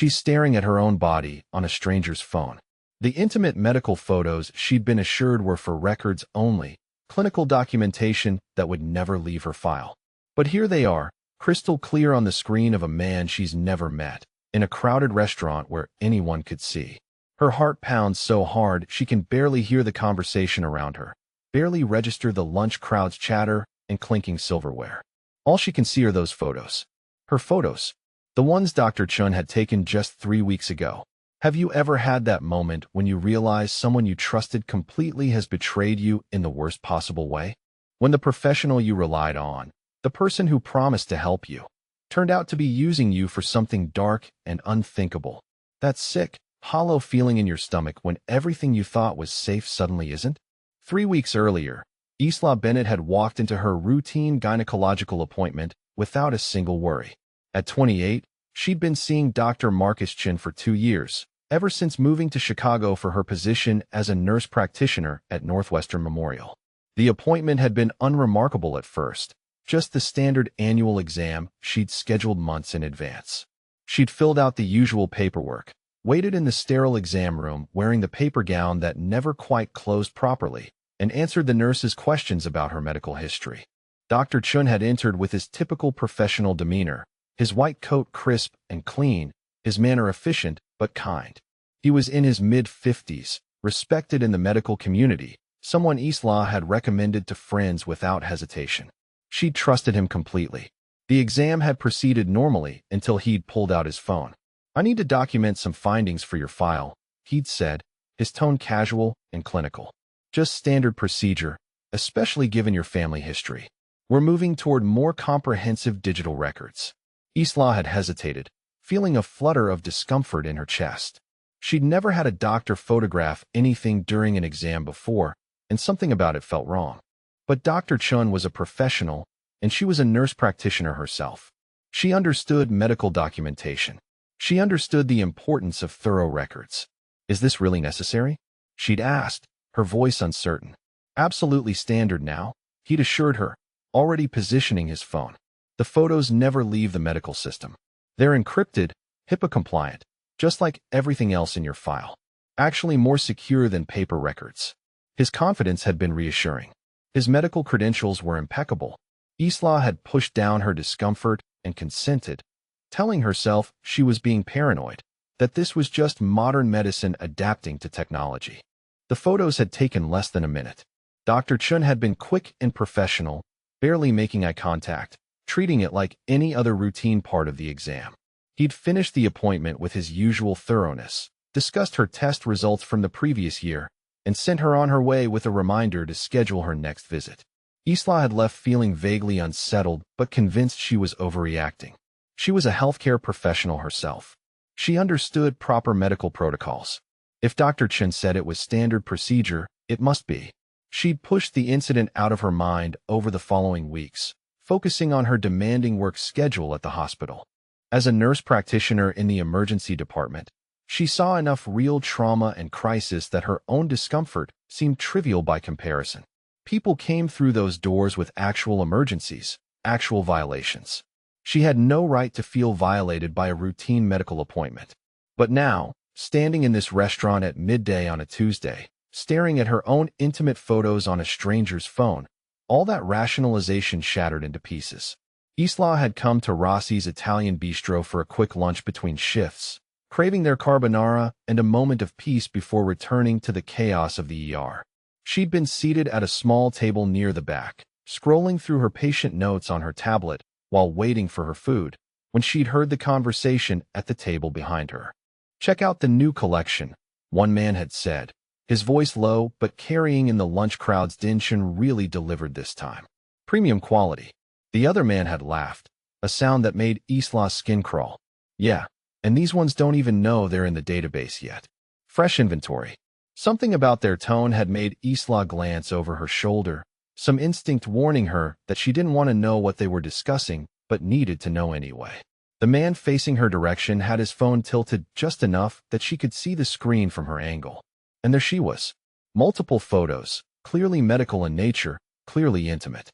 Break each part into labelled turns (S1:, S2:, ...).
S1: She's staring at her own body on a stranger's phone. The intimate medical photos she'd been assured were for records only, clinical documentation that would never leave her file. But here they are, crystal clear on the screen of a man she's never met, in a crowded restaurant where anyone could see. Her heart pounds so hard she can barely hear the conversation around her, barely register the lunch crowd's chatter and clinking silverware. All she can see are those photos. Her photos. The ones Dr. Chun had taken just 3 weeks ago. Have you ever had that moment when you realize someone you trusted completely has betrayed you in the worst possible way? When the professional you relied on, the person who promised to help you, turned out to be using you for something dark and unthinkable. That sick, hollow feeling in your stomach when everything you thought was safe suddenly isn't? 3 weeks earlier, Isla Bennett had walked into her routine gynecological appointment without a single worry. At 28, she'd been seeing Dr. Marcus Chin for 2 years, ever since moving to Chicago for her position as a nurse practitioner at Northwestern Memorial. The appointment had been unremarkable at first, just the standard annual exam she'd scheduled months in advance. She'd filled out the usual paperwork, waited in the sterile exam room wearing the paper gown that never quite closed properly, and answered the nurse's questions about her medical history. Dr. Chun had entered with his typical professional demeanor, his white coat crisp and clean, his manner efficient but kind. He was in his mid-50s, respected in the medical community, someone Isla had recommended to friends without hesitation. She'd trusted him completely. The exam had proceeded normally until he'd pulled out his phone. "I need to document some findings for your file," he'd said, his tone casual and clinical. "Just standard procedure, especially given your family history. We're moving toward more comprehensive digital records." Isla had hesitated, feeling a flutter of discomfort in her chest. She'd never had a doctor photograph anything during an exam before, and something about it felt wrong. But Dr. Chun was a professional, and she was a nurse practitioner herself. She understood medical documentation. She understood the importance of thorough records. "Is this really necessary?" she'd asked, her voice uncertain. "Absolutely standard now," he'd assured her, already positioning his phone. "The photos never leave the medical system. They're encrypted, HIPAA-compliant, just like everything else in your file. Actually more secure than paper records." His confidence had been reassuring. His medical credentials were impeccable. Isla had pushed down her discomfort and consented, telling herself she was being paranoid, that this was just modern medicine adapting to technology. The photos had taken less than a minute. Dr. Chun had been quick and professional, barely making eye contact, treating it like any other routine part of the exam. He'd finished the appointment with his usual thoroughness, discussed her test results from the previous year, and sent her on her way with a reminder to schedule her next visit. Isla had left feeling vaguely unsettled but convinced she was overreacting. She was a healthcare professional herself. She understood proper medical protocols. If Dr. Chen said it was standard procedure, it must be. She'd pushed the incident out of her mind over the following weeks, focusing on her demanding work schedule at the hospital. As a nurse practitioner in the emergency department, she saw enough real trauma and crisis that her own discomfort seemed trivial by comparison. People came through those doors with actual emergencies, actual violations. She had no right to feel violated by a routine medical appointment. But now, standing in this restaurant at midday on a Tuesday, staring at her own intimate photos on a stranger's phone, all that rationalization shattered into pieces. Isla had come to Rossi's Italian bistro for a quick lunch between shifts, craving their carbonara and a moment of peace before returning to the chaos of the ER. She'd been seated at a small table near the back, scrolling through her patient notes on her tablet while waiting for her food, when she'd heard the conversation at the table behind her. "Check out the new collection," one man had said, his voice low but carrying in the lunch crowd's tension really delivered this time. "Premium quality." The other man had laughed, a sound that made Isla's skin crawl. "Yeah, and these ones don't even know they're in the database yet. Fresh inventory." Something about their tone had made Isla glance over her shoulder, some instinct warning her that she didn't want to know what they were discussing, but needed to know anyway. The man facing her direction had his phone tilted just enough that she could see the screen from her angle. And there she was. Multiple photos, clearly medical in nature, clearly intimate.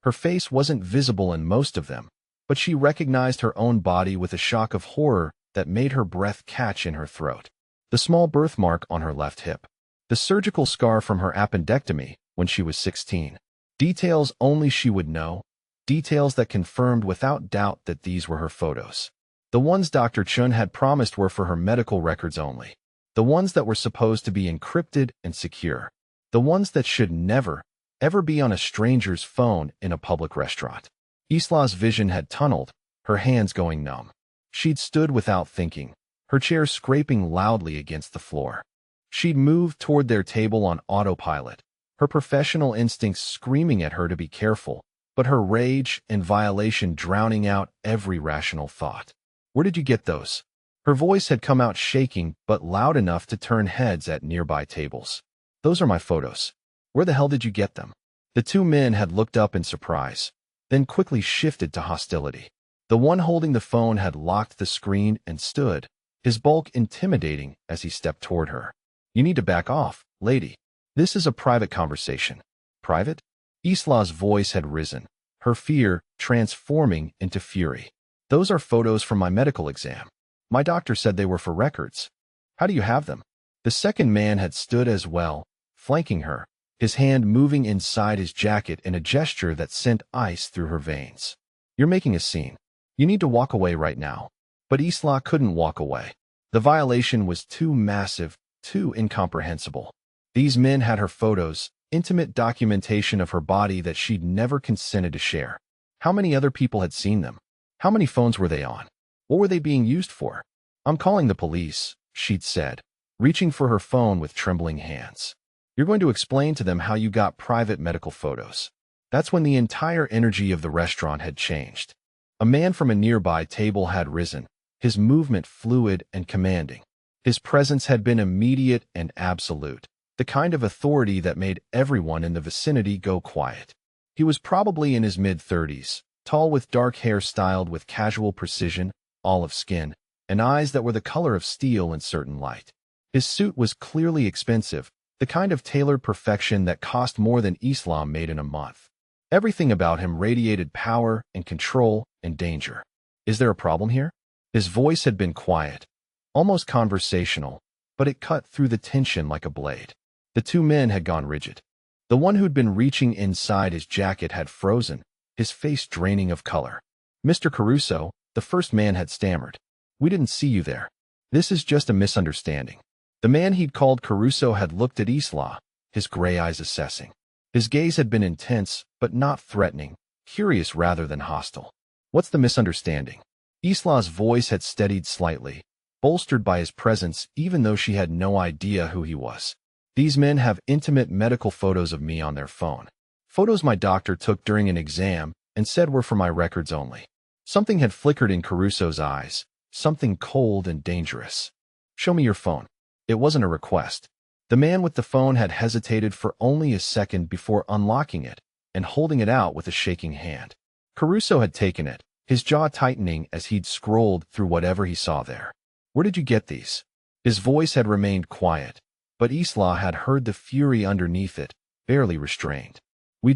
S1: Her face wasn't visible in most of them, but she recognized her own body with a shock of horror that made her breath catch in her throat. The small birthmark on her left hip. The surgical scar from her appendectomy when she was 16. Details only she would know. Details that confirmed without doubt that these were her photos. The ones Dr. Chun had promised were for her medical records only. The ones that were supposed to be encrypted and secure. The ones that should never, ever be on a stranger's phone in a public restaurant. Isla's vision had tunneled, her hands going numb. She'd stood without thinking, her chair scraping loudly against the floor. She'd moved toward their table on autopilot, her professional instincts screaming at her to be careful, but her rage and violation drowning out every rational thought. Where did you get those? Her voice had come out shaking but loud enough to turn heads at nearby tables. Those are my photos. Where the hell did you get them? The two men had looked up in surprise, then quickly shifted to hostility. The one holding the phone had locked the screen and stood, his bulk intimidating as he stepped toward her. You need to back off, lady. This is a private conversation. Private? Isla's voice had risen, her fear transforming into fury. Those are photos from my medical exam. My doctor said they were for records. How do you have them? The second man had stood as well, flanking her, his hand moving inside his jacket in a gesture that sent ice through her veins. You're making a scene. You need to walk away right now. But Isla couldn't walk away. The violation was too massive, too incomprehensible. These men had her photos, intimate documentation of her body that she'd never consented to share. How many other people had seen them? How many phones were they on? What were they being used for? I'm calling the police, she'd said, reaching for her phone with trembling hands. You're going to explain to them how you got private medical photos. That's when the entire energy of the restaurant had changed. A man from a nearby table had risen, his movement fluid and commanding. His presence had been immediate and absolute, the kind of authority that made everyone in the vicinity go quiet. He was probably in his mid-30s, tall with dark hair styled with casual precision, olive skin, and eyes that were the color of steel in certain light. His suit was clearly expensive, the kind of tailored perfection that cost more than Islam made in a month. Everything about him radiated power and control and danger. Is there a problem here? His voice had been quiet, almost conversational, but it cut through the tension like a blade. The two men had gone rigid. The one who'd been reaching inside his jacket had frozen, his face draining of color. Mr. Caruso, the first man had stammered. We didn't see you there. This is just a misunderstanding. The man he'd called Caruso had looked at Isla, his gray eyes assessing. His gaze had been intense, but not threatening, curious rather than hostile. What's the misunderstanding? Isla's voice had steadied slightly, bolstered by his presence even though she had no idea who he was. These men have intimate medical photos of me on their phone. Photos my doctor took during an exam and said were for my records only. Something had flickered in Caruso's eyes, something cold and dangerous. Show me your phone. It wasn't a request. The man with the phone had hesitated for only a second before unlocking it and holding it out with a shaking hand. Caruso had taken it, his jaw tightening as he'd scrolled through whatever he saw there. Where did you get these? His voice had remained quiet, but Isla had heard the fury underneath it, barely restrained. We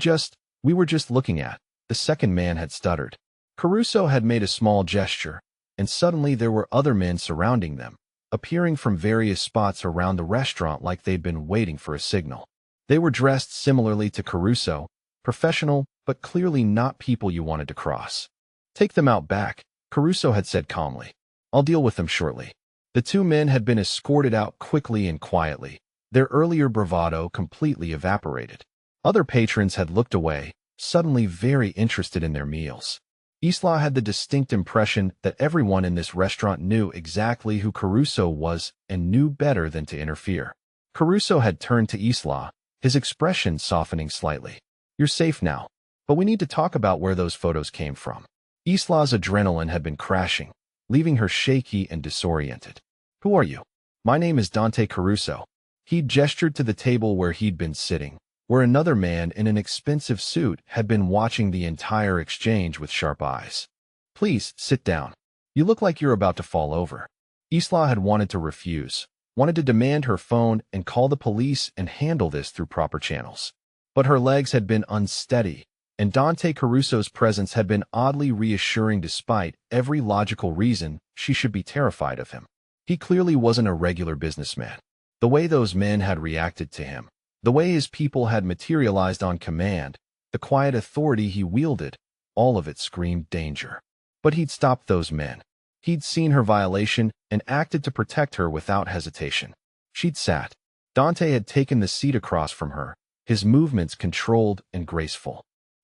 S1: were just looking at, the second man had stuttered. Caruso had made a small gesture, and suddenly there were other men surrounding them, appearing from various spots around the restaurant like they'd been waiting for a signal. They were dressed similarly to Caruso, professional, but clearly not people you wanted to cross. Take them out back, Caruso had said calmly. I'll deal with them shortly. The two men had been escorted out quickly and quietly, their earlier bravado completely evaporated. Other patrons had looked away, suddenly very interested in their meals. Isla had the distinct impression that everyone in this restaurant knew exactly who Caruso was and knew better than to interfere. Caruso had turned to Isla, his expression softening slightly. You're safe now, but we need to talk about where those photos came from. Isla's adrenaline had been crashing, leaving her shaky and disoriented. Who are you? My name is Dante Caruso. He'd gestured to the table where he'd been sitting, where another man in an expensive suit had been watching the entire exchange with sharp eyes. Please, sit down. You look like you're about to fall over. Isla had wanted to refuse, wanted to demand her phone and call the police and handle this through proper channels. But her legs had been unsteady, and Dante Caruso's presence had been oddly reassuring despite every logical reason she should be terrified of him. He clearly wasn't a regular businessman. The way those men had reacted to him, the way his people had materialized on command, the quiet authority he wielded, all of it screamed danger. But he'd stopped those men. He'd seen her violation and acted to protect her without hesitation. She'd sat. Dante had taken the seat across from her, his movements controlled and graceful.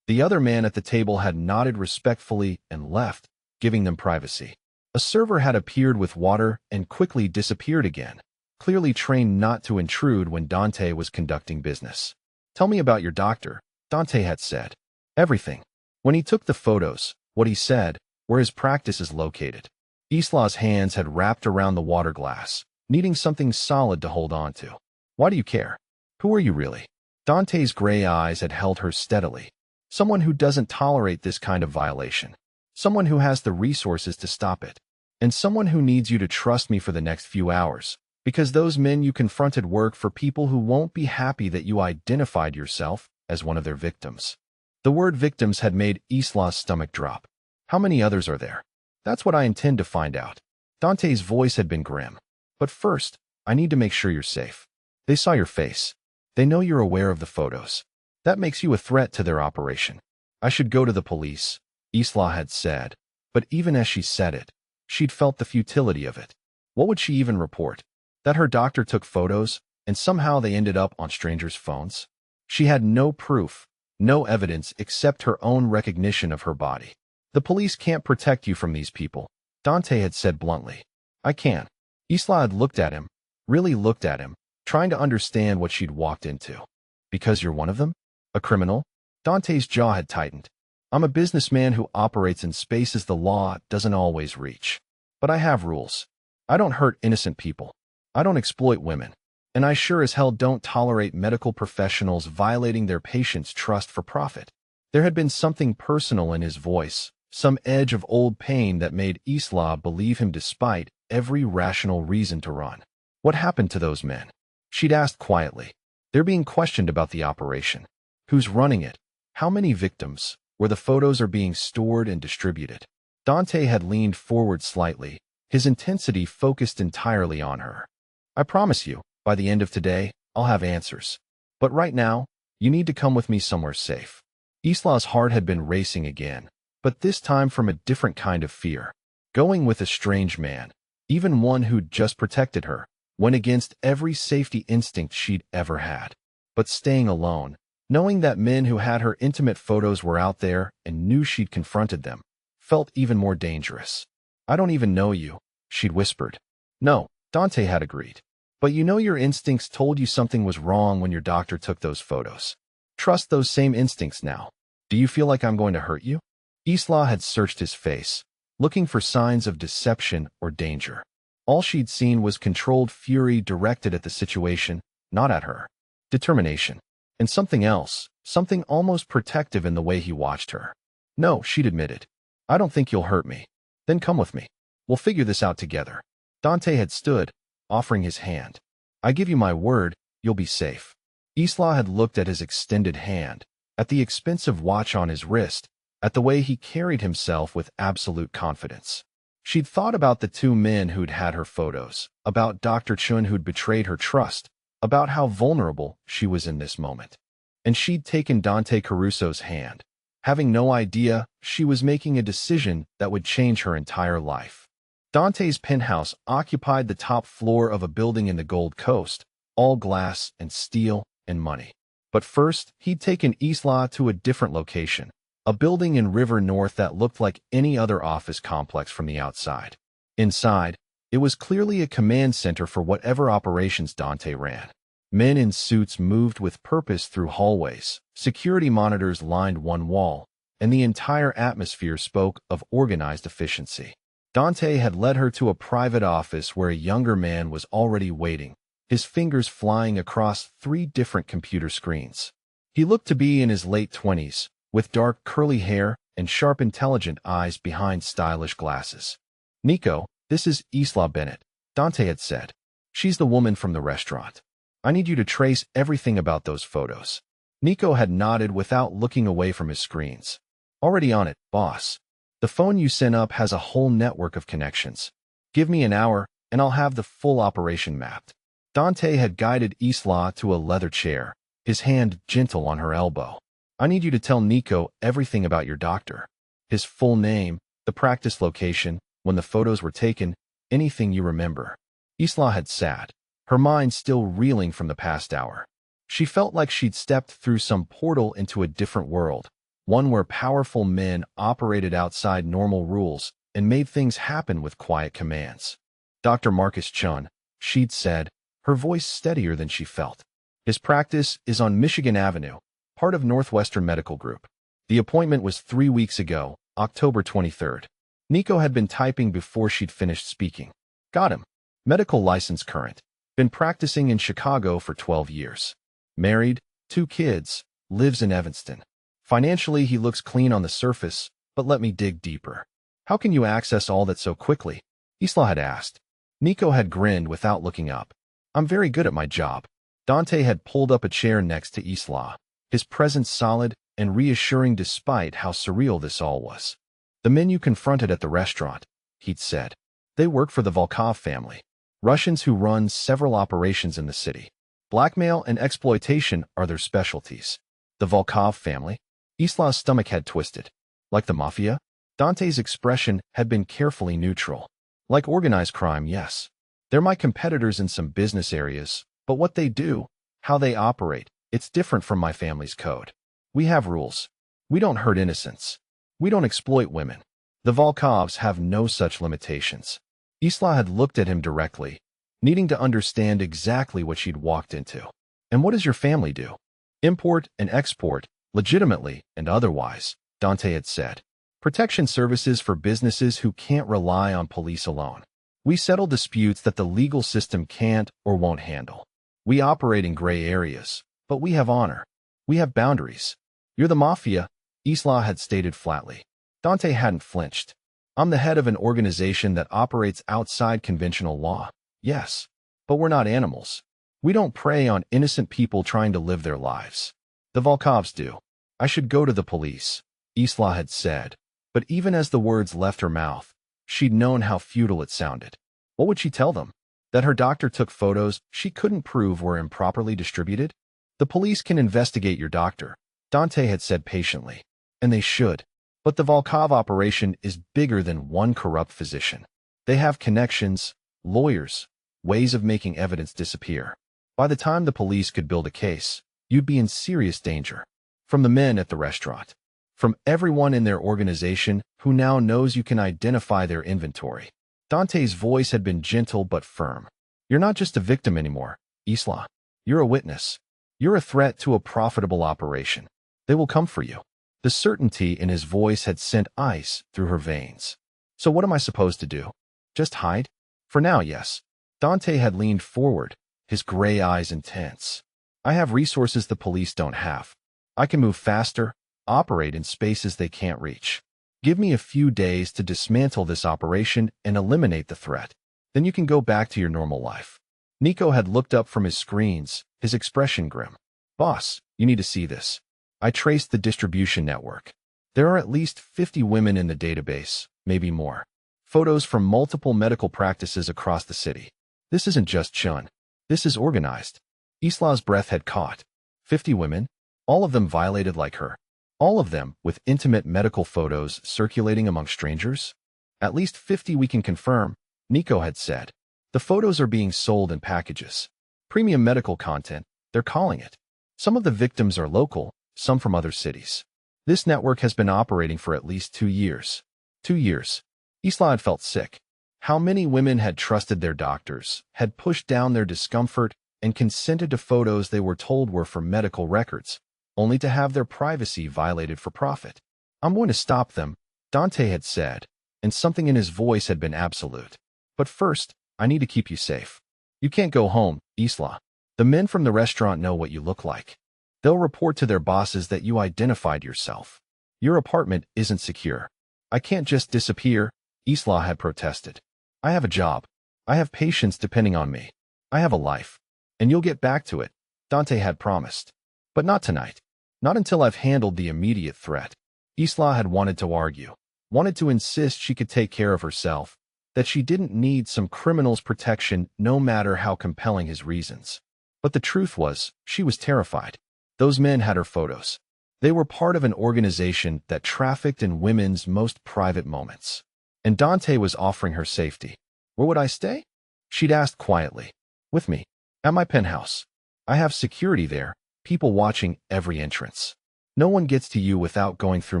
S1: The other man at the table had nodded respectfully and left, giving them privacy. A server had appeared with water and quickly disappeared again, clearly trained not to intrude when Dante was conducting business. "Tell me about your doctor," Dante had said. "Everything." When he took the photos, what he said, where his practice is located. Isla's hands had wrapped around the water glass, needing something solid to hold on to. "Why do you care? Who are you really?" Dante's gray eyes had held her steadily. "Someone who doesn't tolerate this kind of violation. Someone who has the resources to stop it. And someone who needs you to trust me for the next few hours. Because those men you confronted work for people who won't be happy that you identified yourself as one of their victims." The word victims had made Isla's stomach drop. "How many others are there?" "That's what I intend to find out." Dante's voice had been grim. "But first, I need to make sure you're safe. They saw your face. They know you're aware of the photos. That makes you a threat to their operation." "I should go to the police," Isla had said. But even as she said it, she'd felt the futility of it. What would she even report? That her doctor took photos, and somehow they ended up on strangers' phones? She had no proof, no evidence except her own recognition of her body. "The police can't protect you from these people," Dante had said bluntly. "I can." Isla had looked at him, really looked at him, trying to understand what she'd walked into. "Because you're one of them? A criminal?" Dante's jaw had tightened. "I'm a businessman who operates in spaces the law doesn't always reach. But I have rules. I don't hurt innocent people. I don't exploit women. And I sure as hell don't tolerate medical professionals violating their patients' trust for profit." There had been something personal in his voice, some edge of old pain that made Isla believe him despite every rational reason to run. "What happened to those men?" She'd asked quietly. "They're being questioned about the operation. Who's running it? How many victims? Where the photos are being stored and distributed?" Dante had leaned forward slightly, his intensity focused entirely on her. "I promise you, by the end of today, I'll have answers. But right now, you need to come with me somewhere safe." Isla's heart had been racing again, but this time from a different kind of fear. Going with a strange man, even one who'd just protected her, went against every safety instinct she'd ever had. But staying alone, knowing that men who had her intimate photos were out there and knew she'd confronted them, felt even more dangerous. "I don't even know you," she'd whispered. "No," Dante had agreed. "But you know your instincts told you something was wrong when your doctor took those photos. Trust those same instincts now. Do you feel like I'm going to hurt you?" Isla had searched his face, looking for signs of deception or danger. All she'd seen was controlled fury directed at the situation, not at her. Determination. And something else, something almost protective in the way he watched her. "No," she'd admitted. "I don't think you'll hurt me. Then come with me. We'll figure this out together." Dante had stood, offering his hand. "I give you my word, you'll be safe." Isla had looked at his extended hand, at the expensive watch on his wrist, at the way he carried himself with absolute confidence. She'd thought about the two men who'd had her photos, about Dr. Chun who'd betrayed her trust, about how vulnerable she was in this moment. And she'd taken Dante Caruso's hand, having no idea she was making a decision that would change her entire life. Dante's penthouse occupied the top floor of a building in the Gold Coast, all glass and steel and money. But first, he'd taken Isla to a different location, a building in River North that looked like any other office complex from the outside. Inside, it was clearly a command center for whatever operations Dante ran. Men in suits moved with purpose through hallways, security monitors lined one wall, and the entire atmosphere spoke of organized efficiency. Dante had led her to a private office where a younger man was already waiting, his fingers flying across 3 different computer screens. He looked to be in his late 20s, with dark curly hair and sharp intelligent eyes behind stylish glasses. "Nico, this is Isla Bennett," Dante had said. "She's the woman from the restaurant. I need you to trace everything about those photos." Nico had nodded without looking away from his screens. "Already on it, boss. The phone you sent up has a whole network of connections. Give me an hour, and I'll have the full operation mapped. Dante had guided Isla to a leather chair, his hand gentle on her elbow. I need you to tell Nico everything about your doctor. His full name, the practice location, when the photos were taken, anything you remember. Isla had sat, her mind still reeling from the past hour. She felt like she'd stepped through some portal into a different world, one where powerful men operated outside normal rules and made things happen with quiet commands. Dr. Marcus Chun, she'd said, her voice steadier than she felt. His practice is on Michigan Avenue, part of Northwestern Medical Group. The appointment was 3 weeks ago, October 23rd. Nico had been typing before she'd finished speaking. Got him. Medical license current. Been practicing in Chicago for 12 years. Married, 2 kids, lives in Evanston. Financially, he looks clean on the surface, but let me dig deeper. How can you access all that so quickly? Isla had asked. Nico had grinned without looking up. I'm very good at my job. Dante had pulled up a chair next to Isla, his presence solid and reassuring despite how surreal this all was. The men you confronted at the restaurant, he'd said. They work for the Volkov family, Russians who run several operations in the city. Blackmail and exploitation are their specialties. The Volkov family? Isla's stomach had twisted. Like the Mafia? Dante's expression had been carefully neutral. Like organized crime, yes. They're my competitors in some business areas, but what they do, how they operate, it's different from my family's code. We have rules. We don't hurt innocents. We don't exploit women. The Volkovs have no such limitations. Isla had looked at him directly, needing to understand exactly what she'd walked into. And what does your family do? Import and export, legitimately and otherwise, Dante had said. Protection services for businesses who can't rely on police alone. We settle disputes that the legal system can't or won't handle. We operate in gray areas, but we have honor. We have boundaries. You're the Mafia, Isla had stated flatly. Dante hadn't flinched. I'm the head of an organization that operates outside conventional law. Yes, but we're not animals. We don't prey on innocent people trying to live their lives. The Volkovs do. I should go to the police, Isla had said, but even as the words left her mouth, she'd known how futile it sounded. What would she tell them? That her doctor took photos she couldn't prove were improperly distributed? The police can investigate your doctor, Dante had said patiently. And they should. But the Volkov operation is bigger than one corrupt physician. They have connections, lawyers, ways of making evidence disappear. By the time the police could build a case, you'd be in serious danger. From the men at the restaurant. From everyone in their organization who now knows you can identify their inventory. Dante's voice had been gentle but firm. You're not just a victim anymore, Isla. You're a witness. You're a threat to a profitable operation. They will come for you. The certainty in his voice had sent ice through her veins. So what am I supposed to do? Just hide? For now, yes. Dante had leaned forward, his gray eyes intense. I have resources the police don't have. I can move faster, operate in spaces they can't reach. Give me a few days to dismantle this operation and eliminate the threat. Then you can go back to your normal life. Nico had looked up from his screens, his expression grim. Boss, you need to see this. I traced the distribution network. There are at least 50 women in the database, maybe more. Photos from multiple medical practices across the city. This isn't just Chun. This is organized. Isla's breath had caught. 50 women, all of them violated like her. All of them with intimate medical photos circulating among strangers? At least 50 we can confirm, Nico had said. The photos are being sold in packages. Premium medical content, they're calling it. Some of the victims are local, some from other cities. This network has been operating for at least 2 years. 2 years. Isla had felt sick. How many women had trusted their doctors, had pushed down their discomfort, and consented to photos they were told were for medical records, only to have their privacy violated for profit. I'm going to stop them, Dante had said, and something in his voice had been absolute. But first, I need to keep you safe. You can't go home, Isla. The men from the restaurant know what you look like. They'll report to their bosses that you identified yourself. Your apartment isn't secure. I can't just disappear, Isla had protested. I have a job. I have patients depending on me. I have a life. And you'll get back to it, Dante had promised. But not tonight. Not until I've handled the immediate threat. Isla had wanted to argue, wanted to insist she could take care of herself, that she didn't need some criminal's protection no matter how compelling his reasons. But the truth was, she was terrified. Those men had her photos. They were part of an organization that trafficked in women's most private moments. And Dante was offering her safety. Where would I stay? She'd asked quietly. With me. At my penthouse. I have security there, people watching every entrance. No one gets to you without going through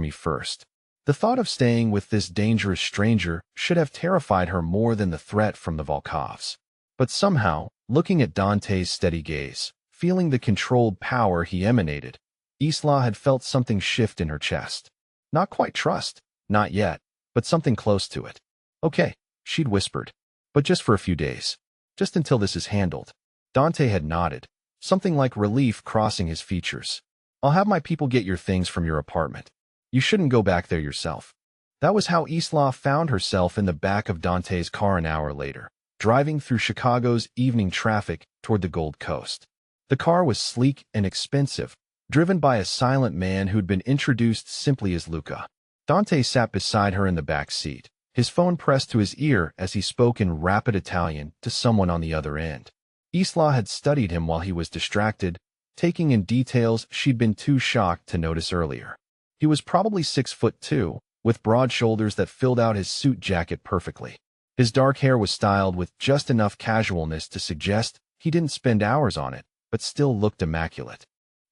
S1: me first. The thought of staying with this dangerous stranger should have terrified her more than the threat from the Volkovs. But somehow, looking at Dante's steady gaze, feeling the controlled power he emanated, Isla had felt something shift in her chest. Not quite trust, not yet, but something close to it. Okay, she'd whispered. But just for a few days. Just until this is handled. Dante had nodded, something like relief crossing his features. I'll have my people get your things from your apartment. You shouldn't go back there yourself. That was how Isla found herself in the back of Dante's car an hour later, driving through Chicago's evening traffic toward the Gold Coast. The car was sleek and expensive, driven by a silent man who'd been introduced simply as Luca. Dante sat beside her in the back seat, his phone pressed to his ear as he spoke in rapid Italian to someone on the other end. Isla had studied him while he was distracted, taking in details she'd been too shocked to notice earlier. He was probably 6'2", with broad shoulders that filled out his suit jacket perfectly. His dark hair was styled with just enough casualness to suggest he didn't spend hours on it, but still looked immaculate.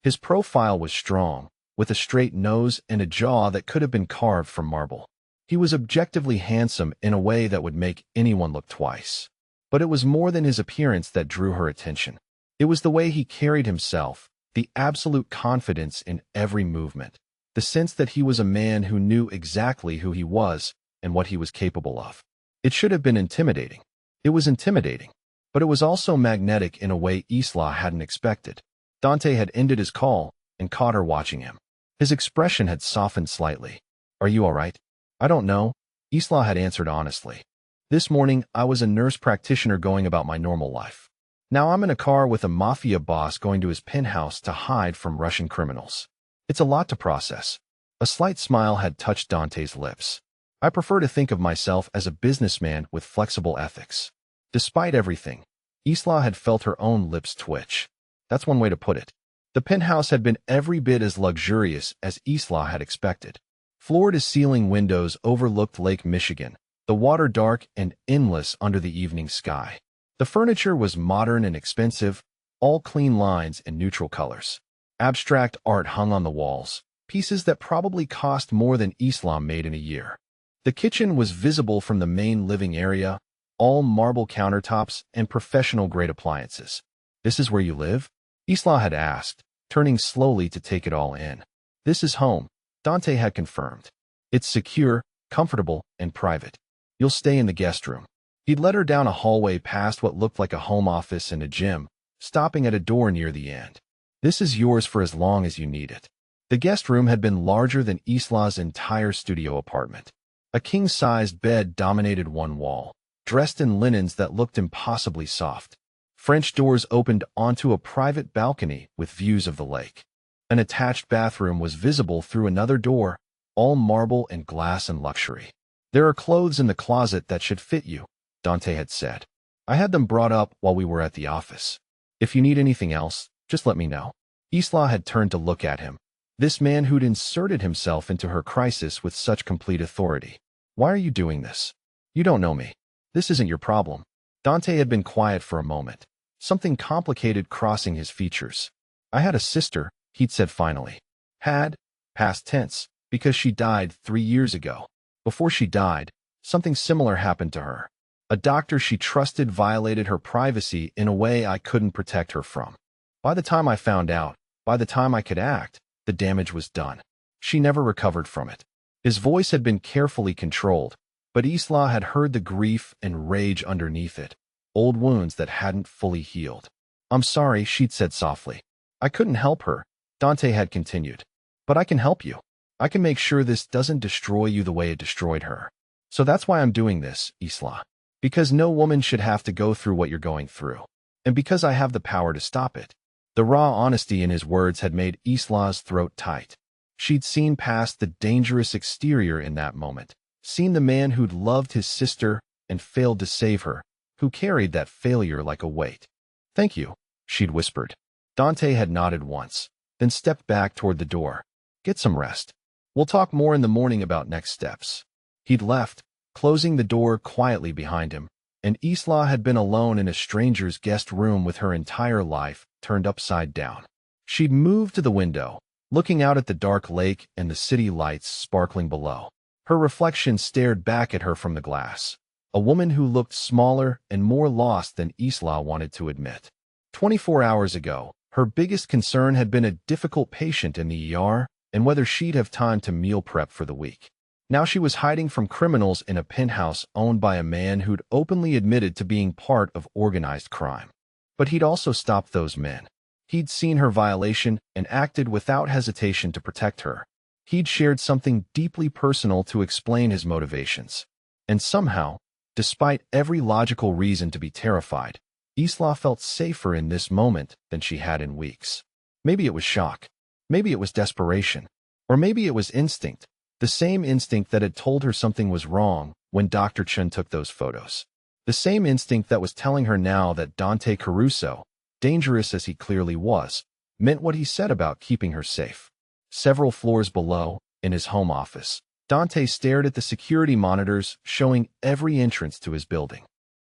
S1: His profile was strong, with a straight nose and a jaw that could have been carved from marble. He was objectively handsome in a way that would make anyone look twice. But it was more than his appearance that drew her attention. It was the way he carried himself, the absolute confidence in every movement. The sense that he was a man who knew exactly who he was and what he was capable of. It should have been intimidating. It was intimidating. But it was also magnetic in a way Isla hadn't expected. Dante had ended his call and caught her watching him. His expression had softened slightly. Are you all right? I don't know, Isla had answered honestly. This morning, I was a nurse practitioner going about my normal life. Now I'm in a car with a Mafia boss going to his penthouse to hide from Russian criminals. It's a lot to process. A slight smile had touched Dante's lips. I prefer to think of myself as a businessman with flexible ethics. Despite everything, Isla had felt her own lips twitch. That's one way to put it. The penthouse had been every bit as luxurious as Isla had expected. Floor-to-ceiling windows overlooked Lake Michigan, the water dark and endless under the evening sky. The furniture was modern and expensive, all clean lines and neutral colors. Abstract art hung on the walls, pieces that probably cost more than Islam made in a year. The kitchen was visible from the main living area, all marble countertops and professional-grade appliances. This is where you live? Isla had asked, turning slowly to take it all in. This is home, Dante had confirmed. It's secure, comfortable, and private. You'll stay in the guest room. He'd led her down a hallway past what looked like a home office and a gym, stopping at a door near the end. This is yours for as long as you need it. The guest room had been larger than Isla's entire studio apartment. A king-sized bed dominated one wall, dressed in linens that looked impossibly soft. French doors opened onto a private balcony with views of the lake. An attached bathroom was visible through another door, all marble and glass and luxury. There are clothes in the closet that should fit you, Dante had said. I had them brought up while we were at the office. If you need anything else, just let me know. Isla had turned to look at him. This man who'd inserted himself into her crisis with such complete authority. Why are you doing this? You don't know me. This isn't your problem. Dante had been quiet for a moment, something complicated crossing his features. I had a sister, he'd said finally. Had, past tense, because she died 3 years ago. Before she died, something similar happened to her. A doctor she trusted violated her privacy in a way I couldn't protect her from. By the time I found out, by the time I could act, the damage was done. She never recovered from it. His voice had been carefully controlled, but Isla had heard the grief and rage underneath it, old wounds that hadn't fully healed. I'm sorry, she'd said softly. I couldn't help her, Dante had continued. But I can help you. I can make sure this doesn't destroy you the way it destroyed her. So that's why I'm doing this, Isla. Because no woman should have to go through what you're going through. And because I have the power to stop it. The raw honesty in his words had made Isla's throat tight. She'd seen past the dangerous exterior in that moment, seen the man who'd loved his sister and failed to save her, who carried that failure like a weight. "Thank you," she'd whispered. Dante had nodded once, then stepped back toward the door. "Get some rest. We'll talk more in the morning about next steps." He'd left, closing the door quietly behind him, and Isla had been alone in a stranger's guest room with her entire life turned upside down. She'd moved to the window, looking out at the dark lake and the city lights sparkling below. Her reflection stared back at her from the glass, a woman who looked smaller and more lost than Isla wanted to admit. 24 hours ago, her biggest concern had been a difficult patient in the ER and whether she'd have time to meal prep for the week. Now she was hiding from criminals in a penthouse owned by a man who'd openly admitted to being part of organized crime. But he'd also stopped those men. He'd seen her violation and acted without hesitation to protect her. He'd shared something deeply personal to explain his motivations. And somehow, despite every logical reason to be terrified, Isla felt safer in this moment than she had in weeks. Maybe it was shock. Maybe it was desperation. Or maybe it was instinct. The same instinct that had told her something was wrong when Dr. Chun took those photos. The same instinct that was telling her now that Dante Caruso, dangerous as he clearly was, meant what he said about keeping her safe. Several floors below, in his home office, Dante stared at the security monitors showing every entrance to his building.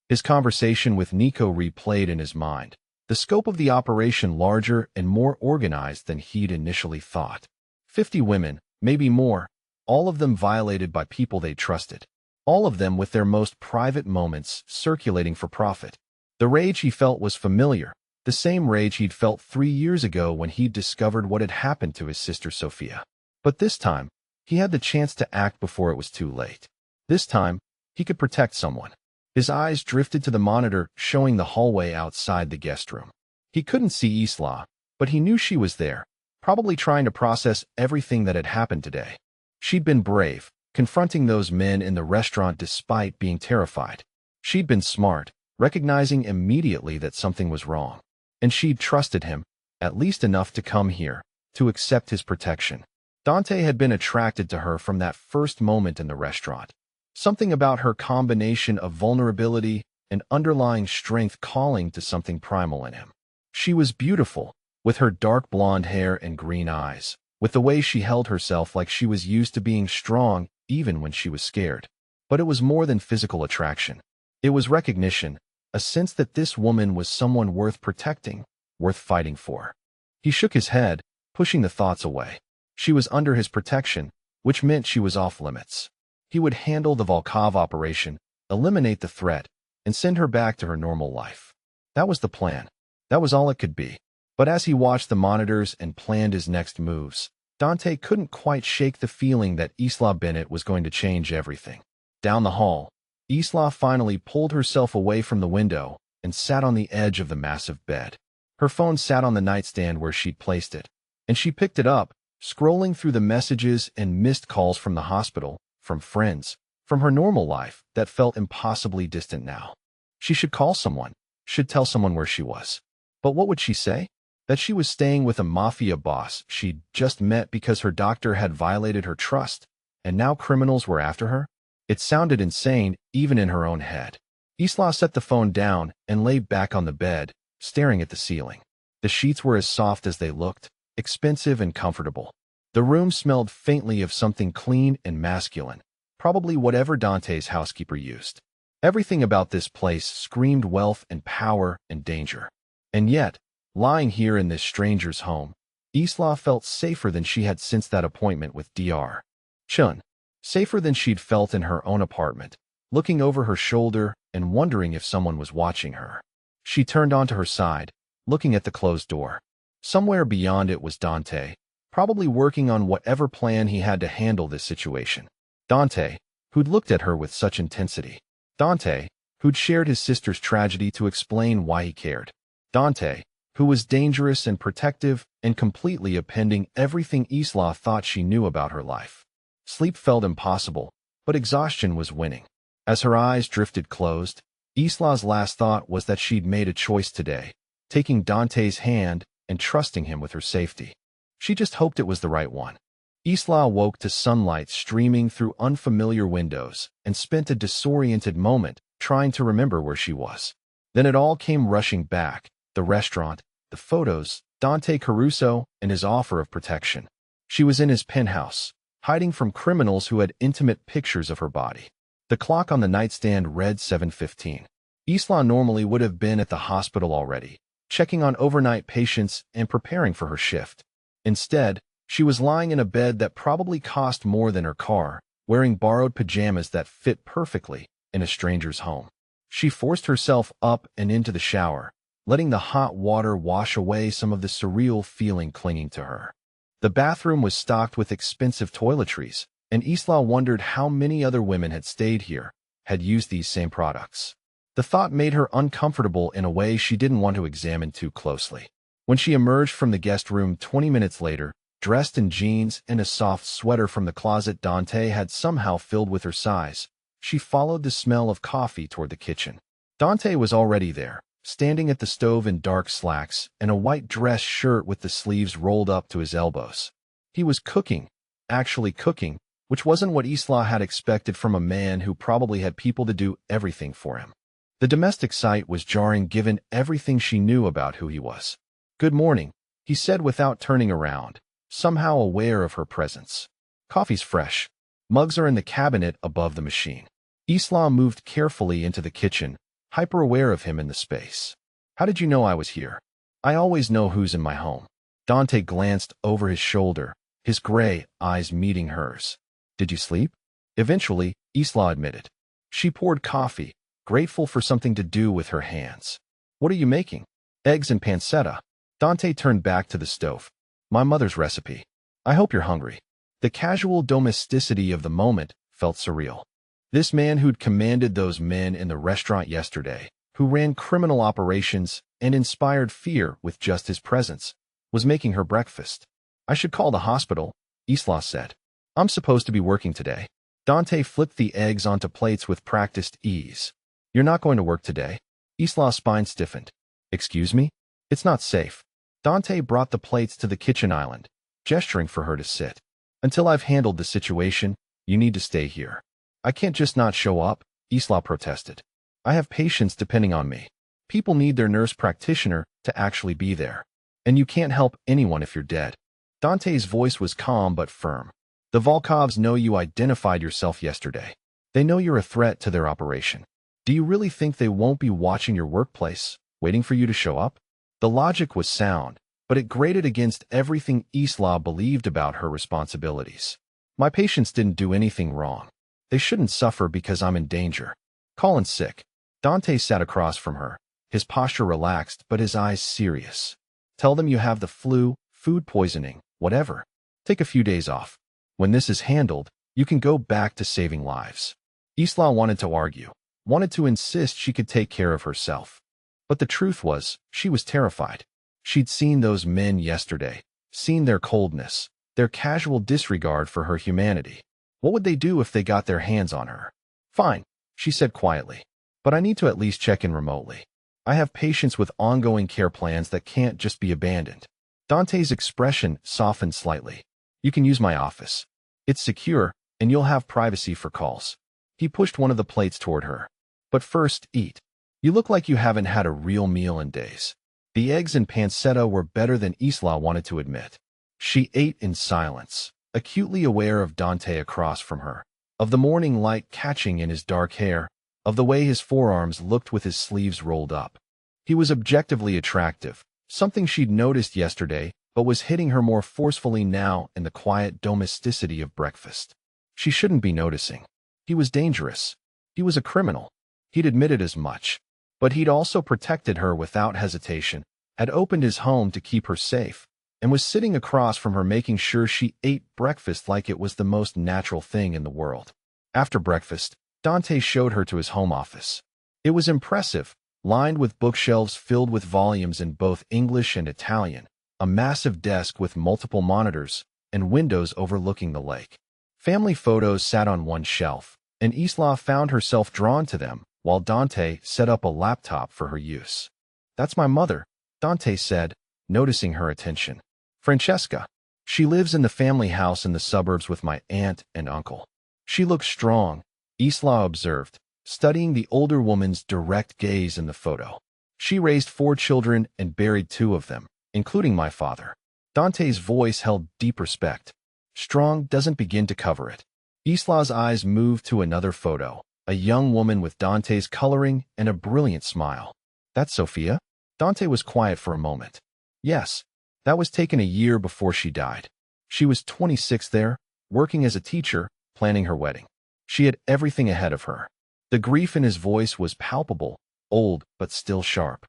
S1: His conversation with Nico replayed in his mind, the scope of the operation larger and more organized than he'd initially thought. 50 women, maybe more, all of them violated by people they trusted. All of them with their most private moments circulating for profit. The rage he felt was familiar, the same rage he'd felt 3 years ago when he'd discovered what had happened to his sister Sophia. But this time, he had the chance to act before it was too late. This time, he could protect someone. His eyes drifted to the monitor showing the hallway outside the guest room. He couldn't see Isla, but he knew she was there, probably trying to process everything that had happened today. She'd been brave, confronting those men in the restaurant despite being terrified. She'd been smart, recognizing immediately that something was wrong. And she'd trusted him, at least enough to come here, to accept his protection. Dante had been attracted to her from that first moment in the restaurant. Something about her combination of vulnerability and underlying strength calling to something primal in him. She was beautiful, with her dark blonde hair and green eyes, with the way she held herself like she was used to being strong even when she was scared. But it was more than physical attraction. It was recognition, a sense that this woman was someone worth protecting, worth fighting for. He shook his head, pushing the thoughts away. She was under his protection, which meant she was off limits. He would handle the Volkov operation, eliminate the threat, and send her back to her normal life. That was the plan. That was all it could be. But as he watched the monitors and planned his next moves, Dante couldn't quite shake the feeling that Isla Bennett was going to change everything. Down the hall, Isla finally pulled herself away from the window and sat on the edge of the massive bed. Her phone sat on the nightstand where she'd placed it, and she picked it up, scrolling through the messages and missed calls from the hospital, from friends, from her normal life that felt impossibly distant now. She should call someone, should tell someone where she was. But what would she say? That she was staying with a mafia boss she'd just met because her doctor had violated her trust, and now criminals were after her? It sounded insane, even in her own head. Isla set the phone down and lay back on the bed, staring at the ceiling. The sheets were as soft as they looked, expensive and comfortable. The room smelled faintly of something clean and masculine, probably whatever Dante's housekeeper used. Everything about this place screamed wealth and power and danger. And yet, lying here in this stranger's home, Isla felt safer than she had since that appointment with Dr. Chun. Safer than she'd felt in her own apartment, looking over her shoulder and wondering if someone was watching her. She turned onto her side, looking at the closed door. Somewhere beyond it was Dante, probably working on whatever plan he had to handle this situation. Dante, who'd looked at her with such intensity. Dante, who'd shared his sister's tragedy to explain why he cared. Dante, who was dangerous and protective and completely appending everything Isla thought she knew about her life. Sleep felt impossible, but exhaustion was winning. As her eyes drifted closed, Isla's last thought was that she'd made a choice today, taking Dante's hand and trusting him with her safety. She just hoped it was the right one. Isla woke to sunlight streaming through unfamiliar windows and spent a disoriented moment trying to remember where she was. Then it all came rushing back: the restaurant, the photos, Dante Caruso, and his offer of protection. She was in his penthouse, hiding from criminals who had intimate pictures of her body. The clock on the nightstand read 7:15. Isla normally would have been at the hospital already, checking on overnight patients and preparing for her shift. Instead, she was lying in a bed that probably cost more than her car, wearing borrowed pajamas that fit perfectly in a stranger's home. She forced herself up and into the shower, letting the hot water wash away some of the surreal feeling clinging to her. The bathroom was stocked with expensive toiletries, and Isla wondered how many other women had stayed here, had used these same products. The thought made her uncomfortable in a way she didn't want to examine too closely. When she emerged from the guest room 20 minutes later, dressed in jeans and a soft sweater from the closet Dante had somehow filled with her size, she followed the smell of coffee toward the kitchen. Dante was already there, standing at the stove in dark slacks and a white dress shirt with the sleeves rolled up to his elbows. He was cooking, actually cooking, which wasn't what Isla had expected from a man who probably had people to do everything for him. The domestic sight was jarring given everything she knew about who he was. "Good morning," he said without turning around, somehow aware of her presence. "Coffee's fresh. Mugs are in the cabinet above the machine." Isla moved carefully into the kitchen, hyper-aware of him in the space. "How did you know I was here?" "I always know who's in my home." Dante glanced over his shoulder, his gray eyes meeting hers. "Did you sleep?" Eventually, Isla admitted. She poured coffee, grateful for something to do with her hands. "What are you making?" "Eggs and pancetta." Dante turned back to the stove. "My mother's recipe." "I hope you're hungry." The casual domesticity of the moment felt surreal. This man who'd commanded those men in the restaurant yesterday, who ran criminal operations and inspired fear with just his presence, was making her breakfast. "I should call the hospital," Isla said. "I'm supposed to be working today." Dante flipped the eggs onto plates with practiced ease. "You're not going to work today?" Isla's spine stiffened. "Excuse me? It's not safe." Dante brought the plates to the kitchen island, gesturing for her to sit. "Until I've handled the situation, you need to stay here." "I can't just not show up," Isla protested. "I have patients depending on me. People need their nurse practitioner to actually be there. And you can't help anyone if you're dead." Dante's voice was calm but firm. "The Volkovs know you identified yourself yesterday. They know you're a threat to their operation. Do you really think they won't be watching your workplace, waiting for you to show up?" The logic was sound, but it grated against everything Isla believed about her responsibilities. "My patients didn't do anything wrong. They shouldn't suffer because I'm in danger." "Call in sick." Dante sat across from her, his posture relaxed but his eyes serious. "Tell them you have the flu, food poisoning, whatever. Take a few days off. When this is handled, you can go back to saving lives." Isla wanted to argue, wanted to insist she could take care of herself. But the truth was, she was terrified. She'd seen those men yesterday, seen their coldness, their casual disregard for her humanity. What would they do if they got their hands on her? "Fine," she said quietly. "But I need to at least check in remotely. I have patients with ongoing care plans that can't just be abandoned." Dante's expression softened slightly. "You can use my office. It's secure, and you'll have privacy for calls." He pushed one of the plates toward her. "But first, eat. You look like you haven't had a real meal in days." The eggs and pancetta were better than Isla wanted to admit. She ate in silence, acutely aware of Dante across from her, of the morning light catching in his dark hair, of the way his forearms looked with his sleeves rolled up. He was objectively attractive, something she'd noticed yesterday, but was hitting her more forcefully now in the quiet domesticity of breakfast. She shouldn't be noticing. He was dangerous. He was a criminal. He'd admitted as much. But he'd also protected her without hesitation, had opened his home to keep her safe, and was sitting across from her making sure she ate breakfast like it was the most natural thing in the world. After breakfast, Dante showed her to his home office. It was impressive, lined with bookshelves filled with volumes in both English and Italian, a massive desk with multiple monitors, and windows overlooking the lake. Family photos sat on one shelf, and Isla found herself drawn to them, while Dante set up a laptop for her use. "That's my mother," Dante said, noticing her attention. "Francesca. She lives in the family house in the suburbs with my aunt and uncle." "She looks strong," Isla observed, studying the older woman's direct gaze in the photo. She raised 4 children and buried 2 of them, including my father. Dante's voice held deep respect. Strong doesn't begin to cover it. Isla's eyes moved to another photo, a young woman with Dante's coloring and a brilliant smile. That's Sophia? Dante was quiet for a moment. Yes, that was taken a year before she died. She was 26 there, working as a teacher, planning her wedding. She had everything ahead of her. The grief in his voice was palpable, old but still sharp.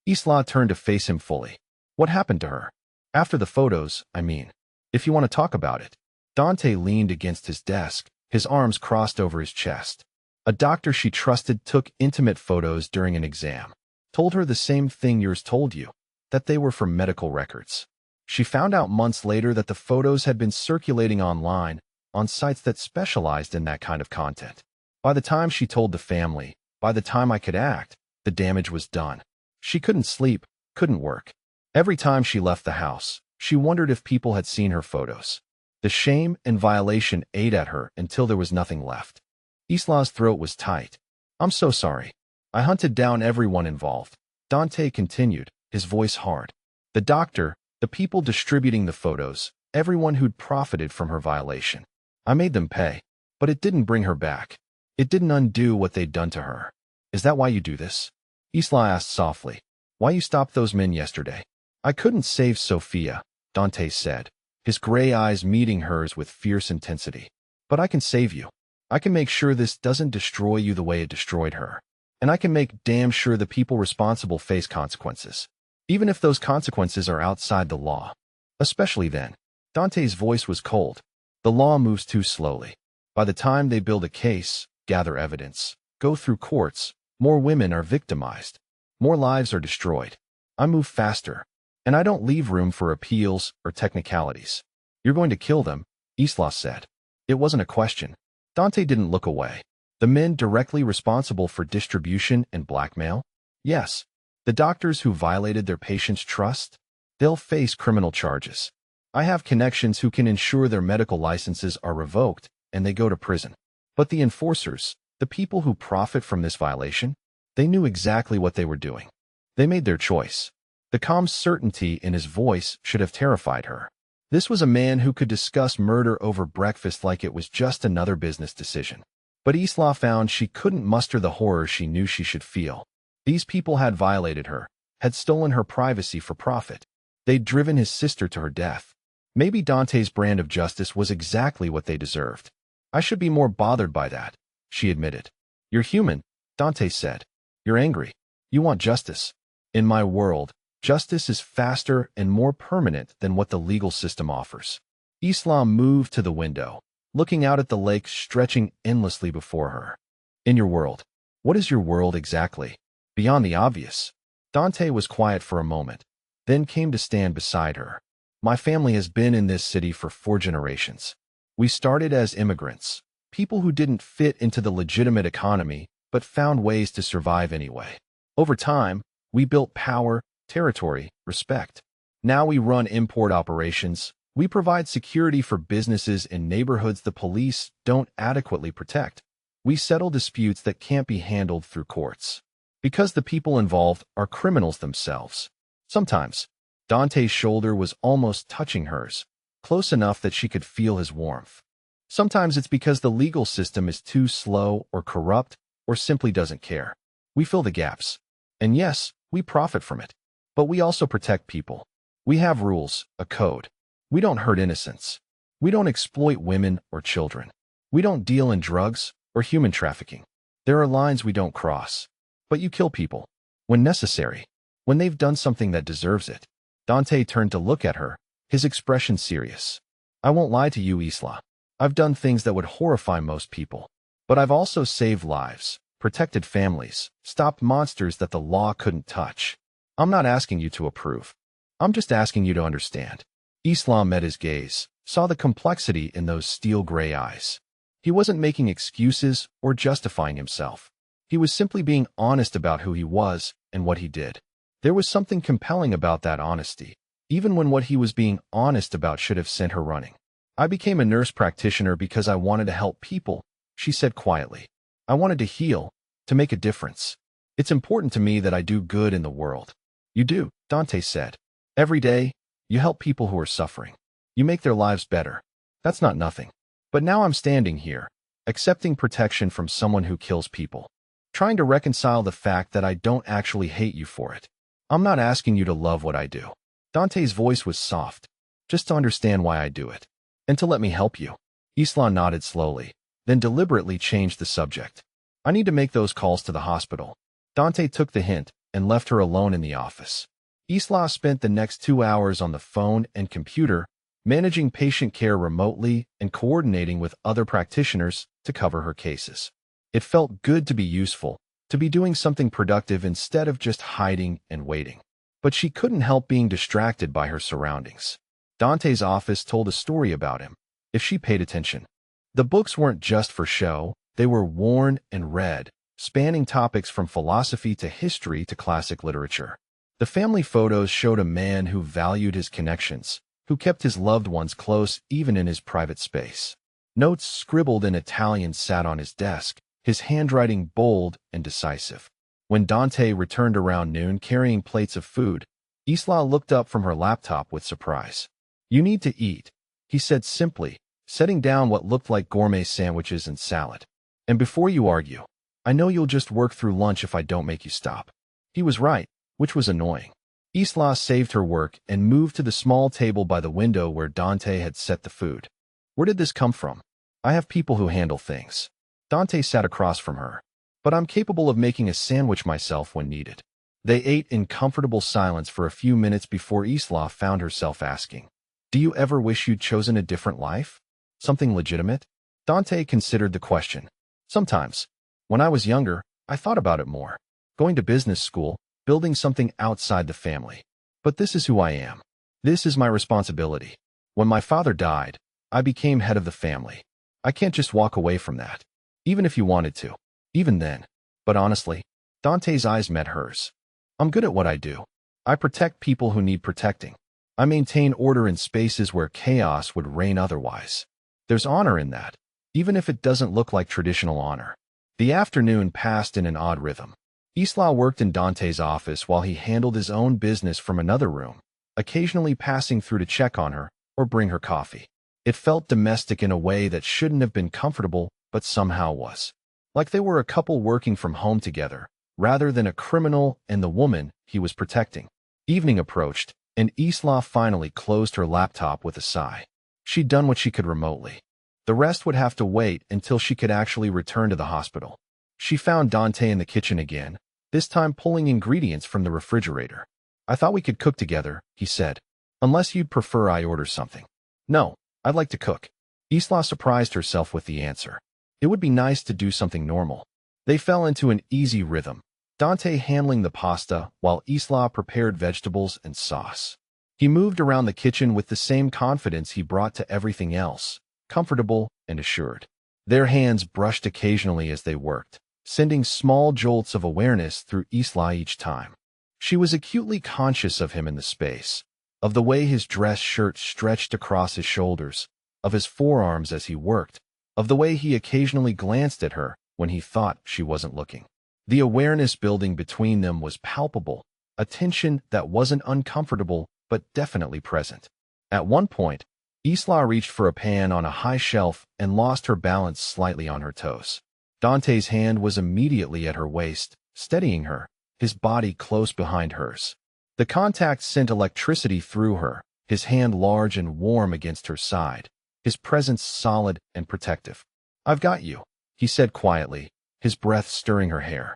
S1: Isla turned to face him fully. What happened to her? After the photos, I mean. If you want to talk about it. Dante leaned against his desk, his arms crossed over his chest. A doctor she trusted took intimate photos during an exam. Told her the same thing yours told you, that they were from medical records. She found out months later that the photos had been circulating online, on sites that specialized in that kind of content. By the time she told the family, by the time I could act, the damage was done. She couldn't sleep, couldn't work. Every time she left the house, she wondered if people had seen her photos. The shame and violation ate at her until there was nothing left. Isla's throat was tight. I'm so sorry. I hunted down everyone involved. Dante continued, his voice hard. The doctor, the people distributing the photos, everyone who'd profited from her violation. I made them pay, but it didn't bring her back. It didn't undo what they'd done to her. Is that why you do this? Isla asked softly. Why you stopped those men yesterday? I couldn't save Sophia, Dante said, his gray eyes meeting hers with fierce intensity. But I can save you. I can make sure this doesn't destroy you the way it destroyed her. And I can make damn sure the people responsible face consequences. Even if those consequences are outside the law. Especially then. Dante's voice was cold. The law moves too slowly. By the time they build a case, gather evidence, go through courts, more women are victimized. More lives are destroyed. I move faster. And I don't leave room for appeals or technicalities. You're going to kill them, Isla said. It wasn't a question. Dante didn't look away. The men directly responsible for distribution and blackmail? Yes. The doctors who violated their patients' trust? They'll face criminal charges. I have connections who can ensure their medical licenses are revoked and they go to prison. But the enforcers, the people who profit from this violation, they knew exactly what they were doing. They made their choice. The calm certainty in his voice should have terrified her. This was a man who could discuss murder over breakfast like it was just another business decision. But Isla found she couldn't muster the horror she knew she should feel. These people had violated her, had stolen her privacy for profit. They'd driven his sister to her death. Maybe Dante's brand of justice was exactly what they deserved. I should be more bothered by that, she admitted. You're human, Dante said. You're angry. You want justice. In my world, justice is faster and more permanent than what the legal system offers. Islam moved to the window, looking out at the lake stretching endlessly before her. In your world. What is your world exactly? Beyond the obvious. Dante was quiet for a moment, then came to stand beside her. My family has been in this city for 4 generations. We started as immigrants, people who didn't fit into the legitimate economy, but found ways to survive anyway. Over time, we built power, territory, respect. Now we run import operations. We provide security for businesses in neighborhoods the police don't adequately protect. We settle disputes that can't be handled through courts. Because the people involved are criminals themselves. Sometimes, Dante's shoulder was almost touching hers, close enough that she could feel his warmth. Sometimes it's because the legal system is too slow or corrupt or simply doesn't care. We fill the gaps. And yes, we profit from it. But we also protect people. We have rules, a code. We don't hurt innocents. We don't exploit women or children. We don't deal in drugs or human trafficking. There are lines we don't cross. But you kill people. When necessary. When they've done something that deserves it. Dante turned to look at her, his expression serious. I won't lie to you, Isla. I've done things that would horrify most people. But I've also saved lives, protected families, stopped monsters that the law couldn't touch. I'm not asking you to approve. I'm just asking you to understand. Islam met his gaze, saw the complexity in those steel gray eyes. He wasn't making excuses or justifying himself. He was simply being honest about who he was and what he did. There was something compelling about that honesty, even when what he was being honest about should have sent her running. I became a nurse practitioner because I wanted to help people, she said quietly. I wanted to heal, to make a difference. It's important to me that I do good in the world. You do, Dante said. Every day, you help people who are suffering. You make their lives better. That's not nothing. But now I'm standing here, accepting protection from someone who kills people, trying to reconcile the fact that I don't actually hate you for it. I'm not asking you to love what I do. Dante's voice was soft, just to understand why I do it, and to let me help you. Isla nodded slowly, then deliberately changed the subject. I need to make those calls to the hospital. Dante took the hint and left her alone in the office. Isla spent the next 2 hours on the phone and computer, managing patient care remotely and coordinating with other practitioners to cover her cases. It felt good to be useful, to be doing something productive instead of just hiding and waiting. But she couldn't help being distracted by her surroundings. Dante's office told a story about him, if she paid attention. The books weren't just for show, they were worn and read, spanning topics from philosophy to history to classic literature. The family photos showed a man who valued his connections, who kept his loved ones close even in his private space. Notes scribbled in Italian sat on his desk, his handwriting bold and decisive. When Dante returned around noon carrying plates of food, Isla looked up from her laptop with surprise. You need to eat, he said simply, setting down what looked like gourmet sandwiches and salad. And before you argue, I know you'll just work through lunch if I don't make you stop. He was right, which was annoying. Isla saved her work and moved to the small table by the window where Dante had set the food. Where did this come from? I have people who handle things. Dante sat across from her. But I'm capable of making a sandwich myself when needed. They ate in comfortable silence for a few minutes before Isla found herself asking, do you ever wish you'd chosen a different life? Something legitimate? Dante considered the question. Sometimes. When I was younger, I thought about it more. Going to business school, building something outside the family. But this is who I am. This is my responsibility. When my father died, I became head of the family. I can't just walk away from that. Even if you wanted to. Even then. But honestly, Dante's eyes met hers. I'm good at what I do. I protect people who need protecting. I maintain order in spaces where chaos would reign otherwise. There's honor in that, even if it doesn't look like traditional honor. The afternoon passed in an odd rhythm. Isla worked in Dante's office while he handled his own business from another room, occasionally passing through to check on her or bring her coffee. It felt domestic in a way that shouldn't have been comfortable, but somehow was. Like they were a couple working from home together, rather than a criminal and the woman he was protecting. Evening approached, and Isla finally closed her laptop with a sigh. She'd done what she could remotely. The rest would have to wait until she could actually return to the hospital. She found Dante in the kitchen again, this time pulling ingredients from the refrigerator. I thought we could cook together, he said. Unless you'd prefer I order something. No, I'd like to cook. Isla surprised herself with the answer. It would be nice to do something normal. They fell into an easy rhythm, Dante handling the pasta while Isla prepared vegetables and sauce. He moved around the kitchen with the same confidence he brought to everything else, comfortable and assured. Their hands brushed occasionally as they worked, sending small jolts of awareness through Isla each time. She was acutely conscious of him in the space, of the way his dress shirt stretched across his shoulders, of his forearms as he worked, of the way he occasionally glanced at her when he thought she wasn't looking. The awareness building between them was palpable, a tension that wasn't uncomfortable but definitely present. At one point, Isla reached for a pan on a high shelf and lost her balance slightly on her toes. Dante's hand was immediately at her waist, steadying her, his body close behind hers. The contact sent electricity through her, his hand large and warm against her side, his presence solid and protective. I've got you, he said quietly, his breath stirring her hair.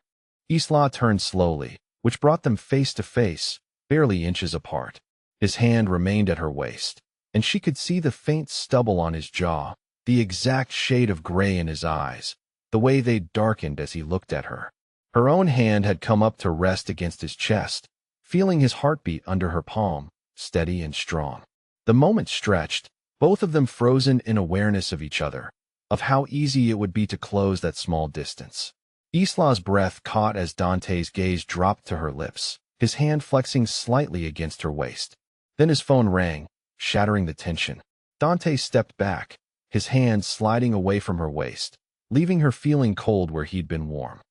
S1: Isla turned slowly, which brought them face to face, barely inches apart. His hand remained at her waist, and she could see the faint stubble on his jaw, the exact shade of gray in his eyes, the way they darkened as he looked at her. Her own hand had come up to rest against his chest, feeling his heartbeat under her palm, steady and strong. The moment stretched, both of them frozen in awareness of each other, of how easy it would be to close that small distance. Isla's breath caught as Dante's gaze dropped to her lips, his hand flexing slightly against her waist. Then his phone rang, shattering the tension. Dante stepped back, his hand sliding away from her waist, leaving her feeling cold where he'd been warm.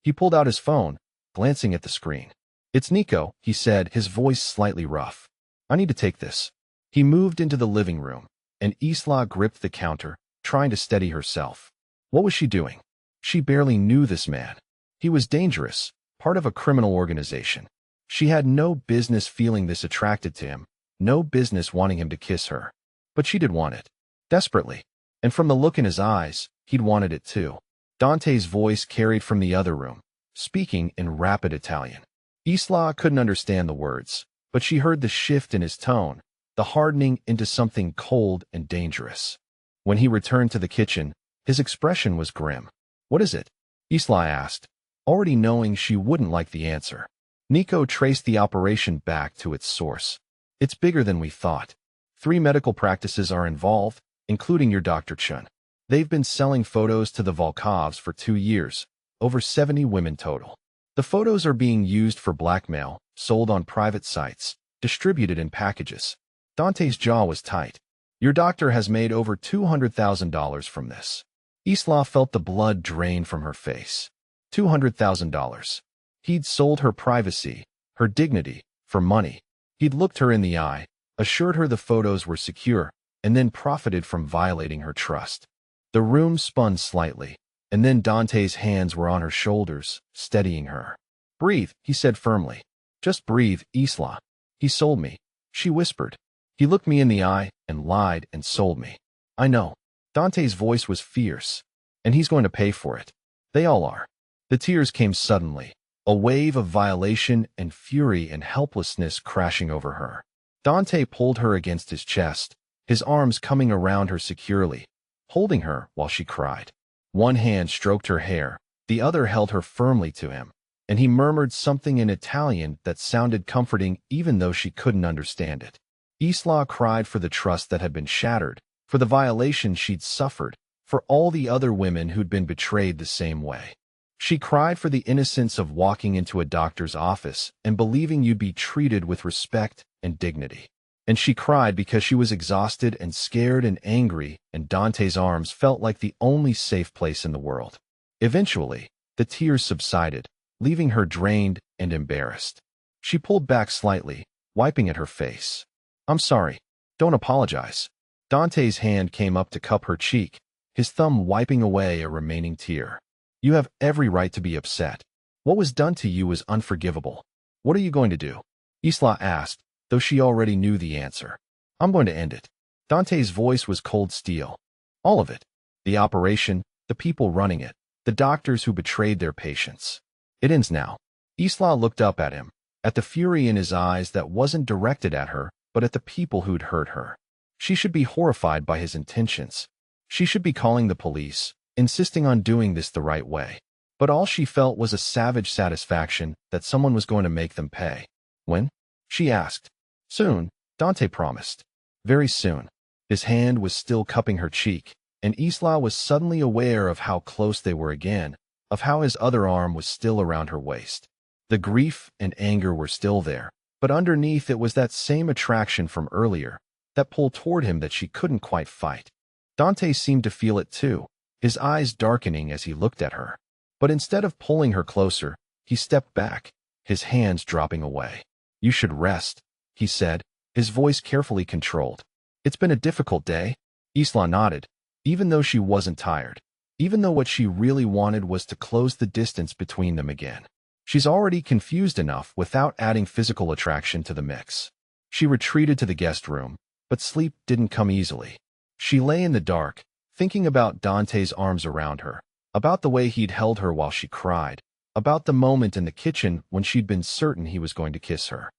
S1: He pulled out his phone, glancing at the screen. "It's Nico," he said, his voice slightly rough. "I need to take this." He moved into the living room, and Isla gripped the counter, trying to steady herself. What was she doing? She barely knew this man. He was dangerous, part of a criminal organization. She had no business feeling this attracted to him, no business wanting him to kiss her. But she did want it. Desperately. And from the look in his eyes, he'd wanted it too. Dante's voice carried from the other room, speaking in rapid Italian. Isla couldn't understand the words, but she heard the shift in his tone, the hardening into something cold and dangerous. When he returned to the kitchen, his expression was grim. "What is it?" Isla asked, already knowing she wouldn't like the answer. Nico traced the operation back to its source. "It's bigger than we thought. 3 medical practices are involved, including your Dr. Chun. They've been selling photos to the Volkovs for 2 years, over 70 women total. The photos are being used for blackmail, sold on private sites, distributed in packages." Dante's jaw was tight. "Your doctor has made over $200,000 from this." Isla felt the blood drain from her face. $200,000. He'd sold her privacy, her dignity, for money. He'd looked her in the eye, assured her the photos were secure, and then profited from violating her trust. The room spun slightly, and then Dante's hands were on her shoulders, steadying her. "Breathe," he said firmly. "Just breathe, Isla." "He sold me," she whispered. "He looked me in the eye and lied and sold me." "I know." Dante's voice was fierce. "And he's going to pay for it. They all are." The tears came suddenly, a wave of violation and fury and helplessness crashing over her. Dante pulled her against his chest, his arms coming around her securely, holding her while she cried. One hand stroked her hair, the other held her firmly to him, and he murmured something in Italian that sounded comforting even though she couldn't understand it. Isla cried for the trust that had been shattered, for the violation she'd suffered, for all the other women who'd been betrayed the same way. She cried for the innocence of walking into a doctor's office and believing you'd be treated with respect and dignity. And she cried because she was exhausted and scared and angry, and Dante's arms felt like the only safe place in the world. Eventually, the tears subsided, leaving her drained and embarrassed. She pulled back slightly, wiping at her face. "I'm sorry. Don't apologize." Dante's hand came up to cup her cheek, his thumb wiping away a remaining tear. "You have every right to be upset. What was done to you was unforgivable. What are you going to do?" Isla asked, though she already knew the answer. "I'm going to end it." Dante's voice was cold steel. "All of it. The operation, the people running it, the doctors who betrayed their patients. It ends now." Isla looked up at him, at the fury in his eyes that wasn't directed at her, but at the people who'd hurt her. She should be horrified by his intentions. She should be calling the police, insisting on doing this the right way. But all she felt was a savage satisfaction that someone was going to make them pay. "When?" she asked. "Soon," Dante promised. "Very soon." His hand was still cupping her cheek, and Isla was suddenly aware of how close they were again, of how his other arm was still around her waist. The grief and anger were still there, but underneath it was that same attraction from earlier, that pull toward him that she couldn't quite fight. Dante seemed to feel it too, his eyes darkening as he looked at her. But instead of pulling her closer, he stepped back, his hands dropping away. "You should rest," he said, his voice carefully controlled. "It's been a difficult day." Isla nodded, even though she wasn't tired, even though what she really wanted was to close the distance between them again. She's already confused enough without adding physical attraction to the mix. She retreated to the guest room, but sleep didn't come easily. She lay in the dark, thinking about Dante's arms around her, about the way he'd held her while she cried, about the moment in the kitchen when she'd been certain he was going to kiss her.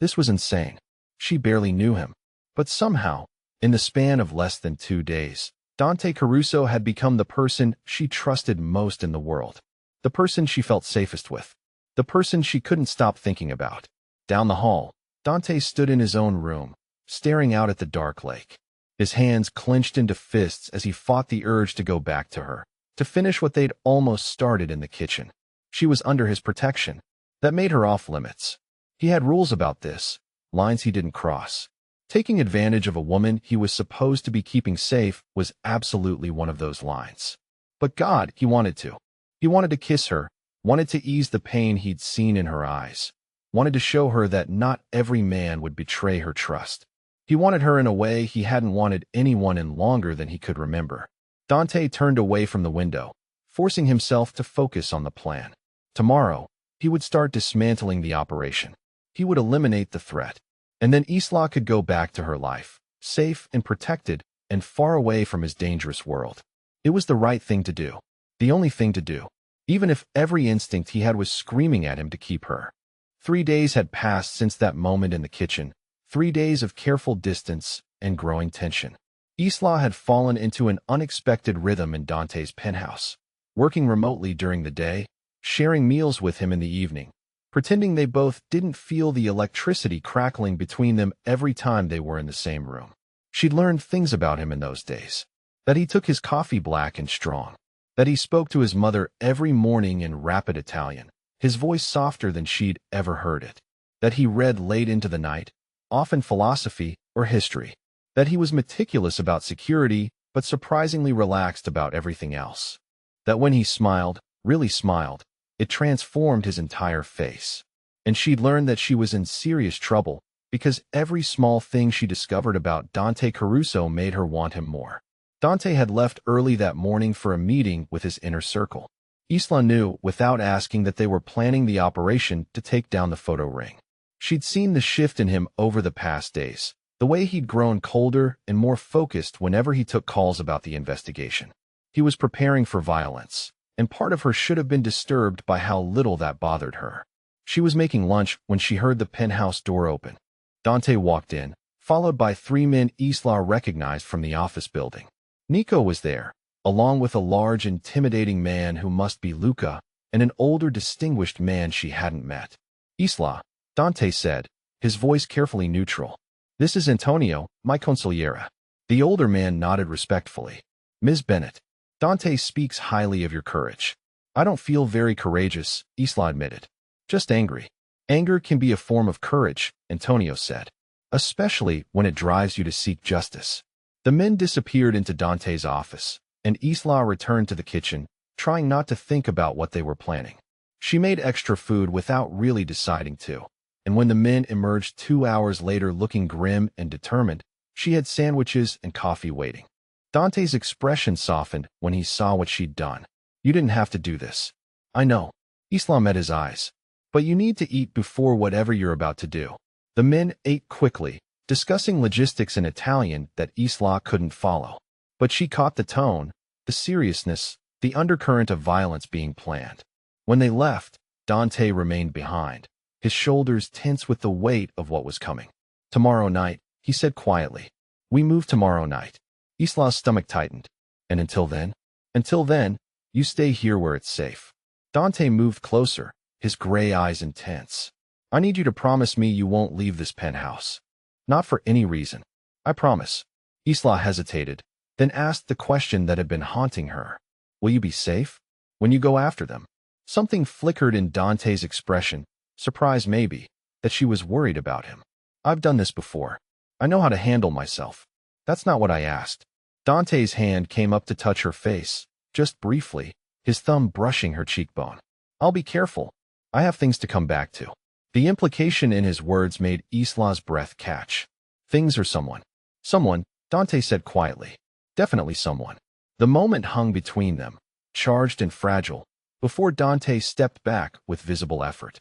S1: This was insane. She barely knew him. But somehow, in the span of less than 2 days, Dante Caruso had become the person she trusted most in the world, the person she felt safest with, the person she couldn't stop thinking about. Down the hall, Dante stood in his own room, staring out at the dark lake. His hands clenched into fists as he fought the urge to go back to her, to finish what they'd almost started in the kitchen. She was under his protection. That made her off limits. He had rules about this, lines he didn't cross. Taking advantage of a woman he was supposed to be keeping safe was absolutely one of those lines. But God, he wanted to. He wanted to kiss her, wanted to ease the pain he'd seen in her eyes, wanted to show her that not every man would betray her trust. He wanted her in a way he hadn't wanted anyone in longer than he could remember. Dante turned away from the window, forcing himself to focus on the plan. Tomorrow, he would start dismantling the operation. He would eliminate the threat. And then Isla could go back to her life, safe and protected and far away from his dangerous world. It was the right thing to do. The only thing to do. Even if every instinct he had was screaming at him to keep her. 3 days had passed since that moment in the kitchen. 3 days of careful distance and growing tension. Isla had fallen into an unexpected rhythm in Dante's penthouse, working remotely during the day, sharing meals with him in the evening, pretending they both didn't feel the electricity crackling between them every time they were in the same room. She'd learned things about him in those days. That he took his coffee black and strong. That he spoke to his mother every morning in rapid Italian, his voice softer than she'd ever heard it. That he read late into the night, often philosophy or history. That he was meticulous about security, but surprisingly relaxed about everything else. That when he smiled, really smiled, it transformed his entire face. And she'd learned that she was in serious trouble, because every small thing she discovered about Dante Caruso made her want him more. Dante had left early that morning for a meeting with his inner circle. Isla knew, without asking, that they were planning the operation to take down the photo ring. She'd seen the shift in him over the past days, the way he'd grown colder and more focused whenever he took calls about the investigation. He was preparing for violence, and part of her should have been disturbed by how little that bothered her. She was making lunch when she heard the penthouse door open. Dante walked in, followed by 3 men Isla recognized from the office building. Nico was there, along with a large, intimidating man who must be Luca, and an older, distinguished man she hadn't met. Isla, Dante said, his voice carefully neutral. This is Antonio, my consigliera. The older man nodded respectfully. Ms. Bennett, Dante speaks highly of your courage. I don't feel very courageous, Isla admitted. Just angry. Anger can be a form of courage, Antonio said. Especially when it drives you to seek justice. The men disappeared into Dante's office, and Isla returned to the kitchen, trying not to think about what they were planning. She made extra food without really deciding to, and when the men emerged 2 hours later looking grim and determined, she had sandwiches and coffee waiting. Dante's expression softened when he saw what she'd done. You didn't have to do this. I know. Isla met his eyes. But you need to eat before whatever you're about to do. The men ate quickly, discussing logistics in Italian that Isla couldn't follow. But she caught the tone, the seriousness, the undercurrent of violence being planned. When they left, Dante remained behind, his shoulders tense with the weight of what was coming. Tomorrow night, he said quietly. We move tomorrow night. Isla's stomach tightened. And until then? Until then, you stay here where it's safe. Dante moved closer, his gray eyes intense. I need you to promise me you won't leave this penthouse. Not for any reason. I promise. Isla hesitated, then asked the question that had been haunting her. Will you be safe? When you go after them? Something flickered in Dante's expression, surprise maybe, that she was worried about him. I've done this before. I know how to handle myself. That's not what I asked. Dante's hand came up to touch her face, just briefly, his thumb brushing her cheekbone. I'll be careful. I have things to come back to. The implication in his words made Isla's breath catch. Things or someone? Someone, Dante said quietly. Definitely someone. The moment hung between them, charged and fragile, before Dante stepped back with visible effort.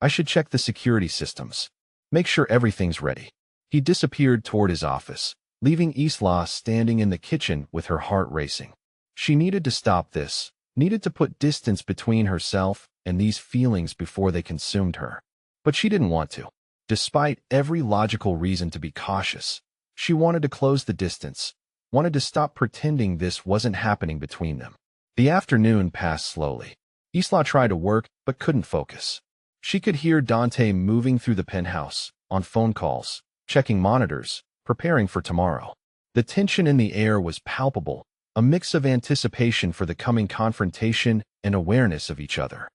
S1: I should check the security systems. Make sure everything's ready. He disappeared toward his office, leaving Isla standing in the kitchen with her heart racing. She needed to stop this, needed to put distance between herself and these feelings before they consumed her. But she didn't want to. Despite every logical reason to be cautious, she wanted to close the distance, wanted to stop pretending this wasn't happening between them. The afternoon passed slowly. Isla tried to work, but couldn't focus. She could hear Dante moving through the penthouse, on phone calls, checking monitors, preparing for tomorrow. The tension in the air was palpable, a mix of anticipation for the coming confrontation and awareness of each other.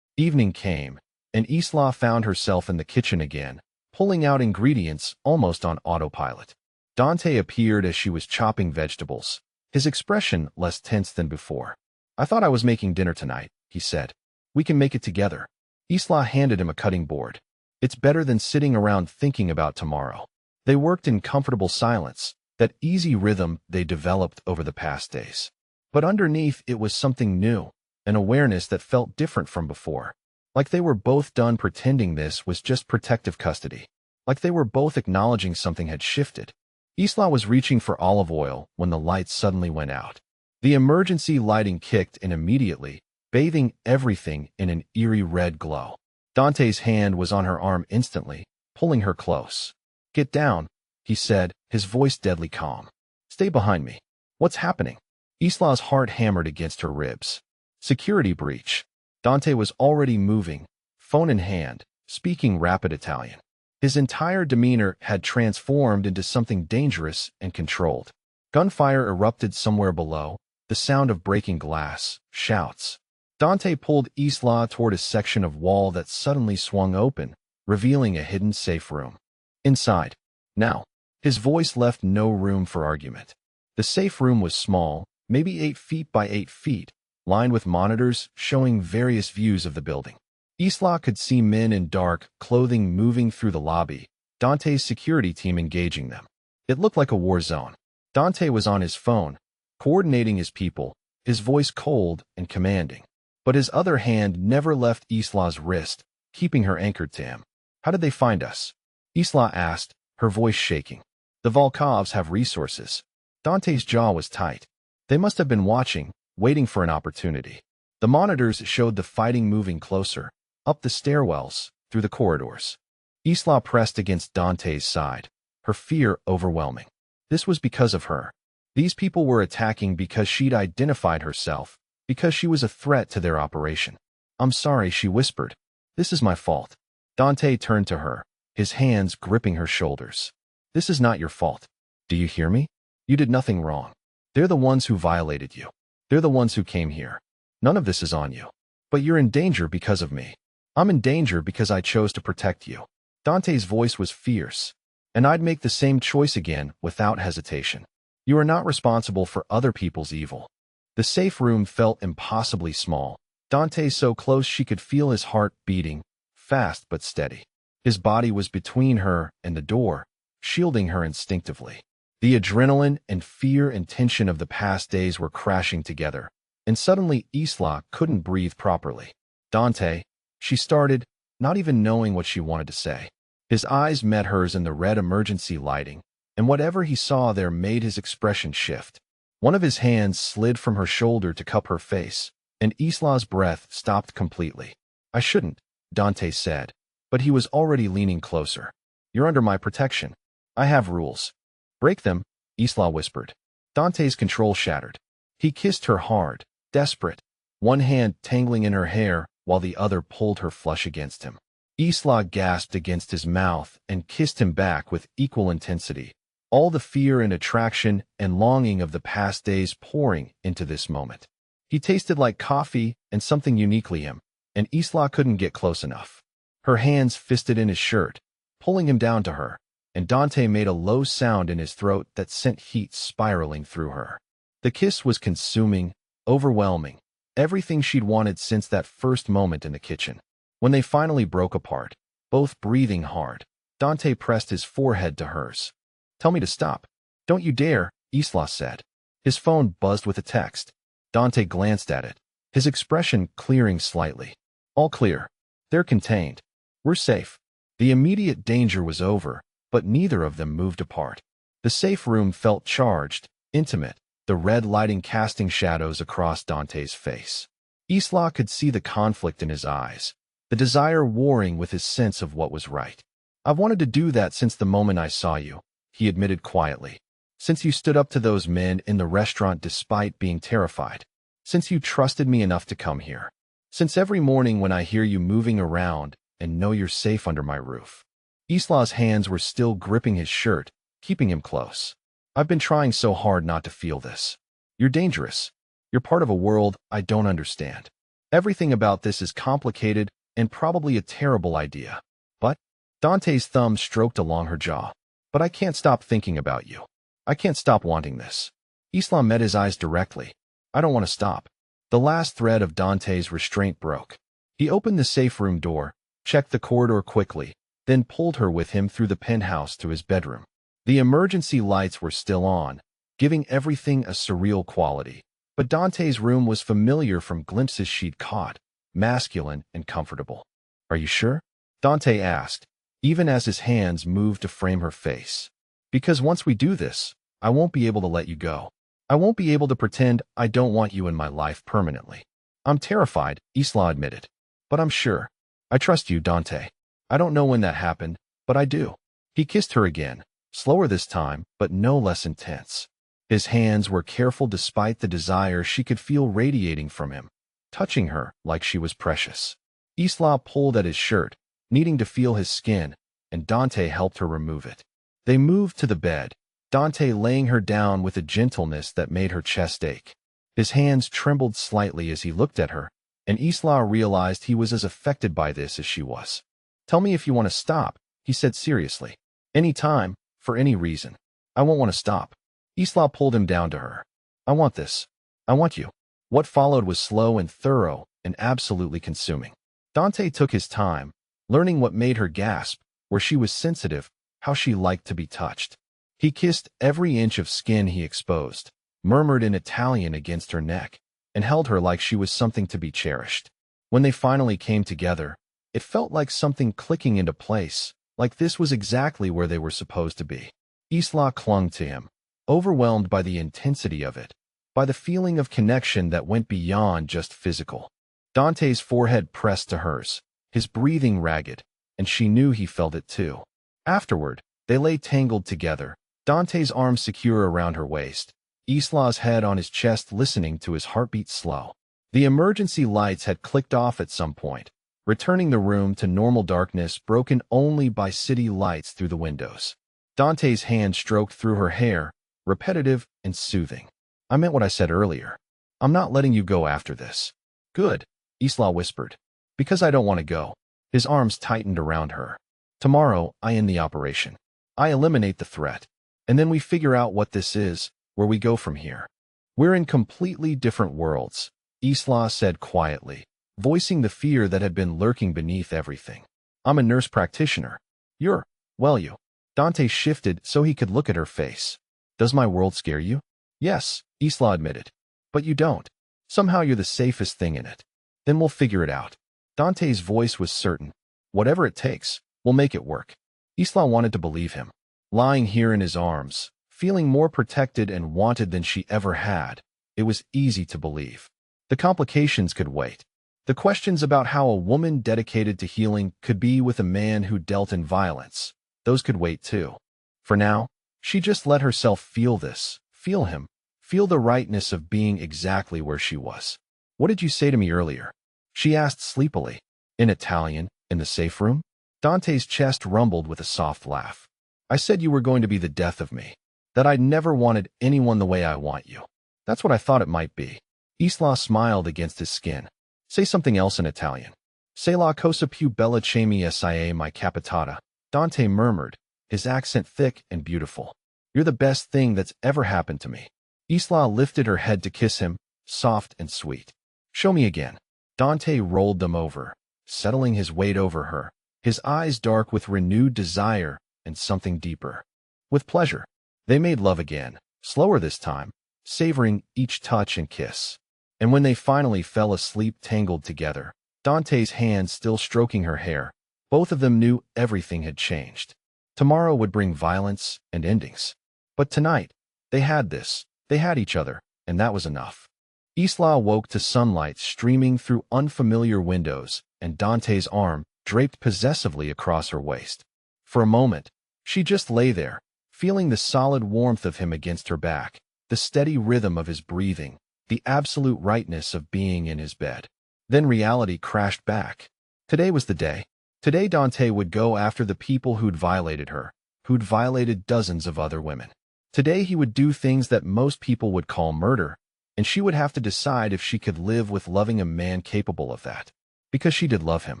S1: Evening came, and Isla found herself in the kitchen again, pulling out ingredients almost on autopilot. Dante appeared as she was chopping vegetables, his expression less tense than before. I thought I was making dinner tonight, he said. We can make it together. Isla handed him a cutting board. It's better than sitting around thinking about tomorrow. They worked in comfortable silence, that easy rhythm they developed over the past days. But underneath it was something new, an awareness that felt different from before. Like they were both done pretending this was just protective custody. Like they were both acknowledging something had shifted. Isla was reaching for olive oil when the lights suddenly went out. The emergency lighting kicked in immediately, bathing everything in an eerie red glow. Dante's hand was on her arm instantly, pulling her close. "Get down," he said, his voice deadly calm. "Stay behind me." "What's happening?" Isla's heart hammered against her ribs. Security breach. Dante was already moving, phone in hand, speaking rapid Italian. His entire demeanor had transformed into something dangerous and controlled. Gunfire erupted somewhere below, the sound of breaking glass, shouts. Dante pulled Isla toward a section of wall that suddenly swung open, revealing a hidden safe room. "Inside. Now." His voice left no room for argument. The safe room was small, maybe 8 feet by 8 feet, lined with monitors showing various views of the building. Isla could see men in dark clothing moving through the lobby, Dante's security team engaging them. It looked like a war zone. Dante was on his phone, coordinating his people, his voice cold and commanding. But his other hand never left Isla's wrist, keeping her anchored to him. "How did they find us?" Isla asked, her voice shaking. "The Volkovs have resources." Dante's jaw was tight. They must have been watching, waiting for an opportunity. The monitors showed the fighting moving closer, up the stairwells, through the corridors. Isla pressed against Dante's side, her fear overwhelming. This was because of her. These people were attacking because she'd identified herself, because she was a threat to their operation. "I'm sorry," she whispered. "This is my fault." Dante turned to her, his hands gripping her shoulders. "This is not your fault. Do you hear me? You did nothing wrong. They're the ones who violated you. They're the ones who came here. None of this is on you. But you're in danger because of me. I'm in danger because I chose to protect you." Dante's voice was fierce. "And I'd make the same choice again without hesitation. You are not responsible for other people's evil." The safe room felt impossibly small. Dante so close she could feel his heart beating, fast but steady. His body was between her and the door, shielding her instinctively. The adrenaline and fear and tension of the past days were crashing together, and suddenly Isla couldn't breathe properly. "Dante," she started, not even knowing what she wanted to say. His eyes met hers in the red emergency lighting, and whatever he saw there made his expression shift. One of his hands slid from her shoulder to cup her face, and Isla's breath stopped completely. "I shouldn't," Dante said, but he was already leaning closer. "You're under my protection. I have rules." "Break them," Isla whispered. Dante's control shattered. He kissed her hard, desperate, one hand tangling in her hair while the other pulled her flush against him. Isla gasped against his mouth and kissed him back with equal intensity, all the fear and attraction and longing of the past days pouring into this moment. He tasted like coffee and something uniquely him, and Isla couldn't get close enough. Her hands fisted in his shirt, pulling him down to her, and Dante made a low sound in his throat that sent heat spiraling through her. The kiss was consuming, overwhelming, everything she'd wanted since that first moment in the kitchen. When they finally broke apart, both breathing hard, Dante pressed his forehead to hers. "Tell me to stop." "Don't you dare," Isla said. His phone buzzed with a text. Dante glanced at it, his expression clearing slightly. "All clear. They're contained. We're safe." The immediate danger was over, but neither of them moved apart. The safe room felt charged, intimate, the red lighting casting shadows across Dante's face. Isla could see the conflict in his eyes, the desire warring with his sense of what was right. "I've wanted to do that since the moment I saw you," he admitted quietly. "Since you stood up to those men in the restaurant despite being terrified. Since you trusted me enough to come here. Since every morning when I hear you moving around and know you're safe under my roof." Isla's hands were still gripping his shirt, keeping him close. "I've been trying so hard not to feel this. You're dangerous. You're part of a world I don't understand. Everything about this is complicated and probably a terrible idea. But," Dante's thumb stroked along her jaw, "but I can't stop thinking about you. I can't stop wanting this." Isla met his eyes directly. "I don't want to stop." The last thread of Dante's restraint broke. He opened the safe room door, checked the corridor quickly, then pulled her with him through the penthouse to his bedroom. The emergency lights were still on, giving everything a surreal quality. But Dante's room was familiar from glimpses she'd caught, masculine and comfortable. "Are you sure?" Dante asked, even as his hands moved to frame her face. "Because once we do this, I won't be able to let you go. I won't be able to pretend I don't want you in my life permanently." "I'm terrified," Isla admitted. "But I'm sure. I trust you, Dante. I don't know when that happened, but I do." He kissed her again, slower this time, but no less intense. His hands were careful despite the desire she could feel radiating from him, touching her like she was precious. Isla pulled at his shirt, needing to feel his skin, and Dante helped her remove it. They moved to the bed, Dante laying her down with a gentleness that made her chest ache. His hands trembled slightly as he looked at her, and Isla realized he was as affected by this as she was. "Tell me if you want to stop," he said seriously. "Any time, for any reason. I won't want to stop." Isla pulled him down to her. "I want this. I want you." What followed was slow and thorough and absolutely consuming. Dante took his time, learning what made her gasp, where she was sensitive, how she liked to be touched. He kissed every inch of skin he exposed, murmured in Italian against her neck, and held her like she was something to be cherished. When they finally came together, it felt like something clicking into place, like this was exactly where they were supposed to be. Isla clung to him, overwhelmed by the intensity of it, by the feeling of connection that went beyond just physical. Dante's forehead pressed to hers, his breathing ragged, and she knew he felt it too. Afterward, they lay tangled together, Dante's arms secure around her waist, Isla's head on his chest listening to his heartbeat slow. The emergency lights had clicked off at some point, returning the room to normal darkness broken only by city lights through the windows. Dante's hand stroked through her hair, repetitive and soothing. "I meant what I said earlier. I'm not letting you go after this." "Good," Isla whispered. "Because I don't want to go." His arms tightened around her. "Tomorrow, I end the operation. I eliminate the threat. And then we figure out what this is, where we go from here." "We're in completely different worlds," Isla said quietly, voicing the fear that had been lurking beneath everything. "I'm a nurse practitioner. You're, well, you." Dante shifted so he could look at her face. "Does my world scare you?" "Yes," Isla admitted. "But you don't. Somehow you're the safest thing in it. Then we'll figure it out." Dante's voice was certain. "Whatever it takes, we'll make it work." Isla wanted to believe him. Lying here in his arms, feeling more protected and wanted than she ever had, it was easy to believe. The complications could wait. The questions about how a woman dedicated to healing could be with a man who dealt in violence, those could wait too. For now, she just let herself feel this, feel him, feel the rightness of being exactly where she was. "What did you say to me earlier?" she asked sleepily. In Italian, in the safe room? Dante's chest rumbled with a soft laugh. "I said you were going to be the death of me. That I'd never wanted anyone the way I want you. That's what I thought it might be." Isla smiled against his skin. "Say something else in Italian." "Se la cosa più bella che mi sia mai capitata," Dante murmured, his accent thick and beautiful. "You're the best thing that's ever happened to me." Isla lifted her head to kiss him, soft and sweet. "Show me again." Dante rolled them over, settling his weight over her, his eyes dark with renewed desire and something deeper. With pleasure, they made love again, slower this time, savoring each touch and kiss. And when they finally fell asleep tangled together, Dante's hands still stroking her hair, both of them knew everything had changed. Tomorrow would bring violence and endings. But tonight, they had this, they had each other, and that was enough. Isla woke to sunlight streaming through unfamiliar windows and Dante's arm draped possessively across her waist. For a moment, she just lay there, feeling the solid warmth of him against her back, the steady rhythm of his breathing, the absolute rightness of being in his bed. Then reality crashed back. Today was the day. Today Dante would go after the people who'd violated her, who'd violated dozens of other women. Today he would do things that most people would call murder, and she would have to decide if she could live with loving a man capable of that. Because she did love him.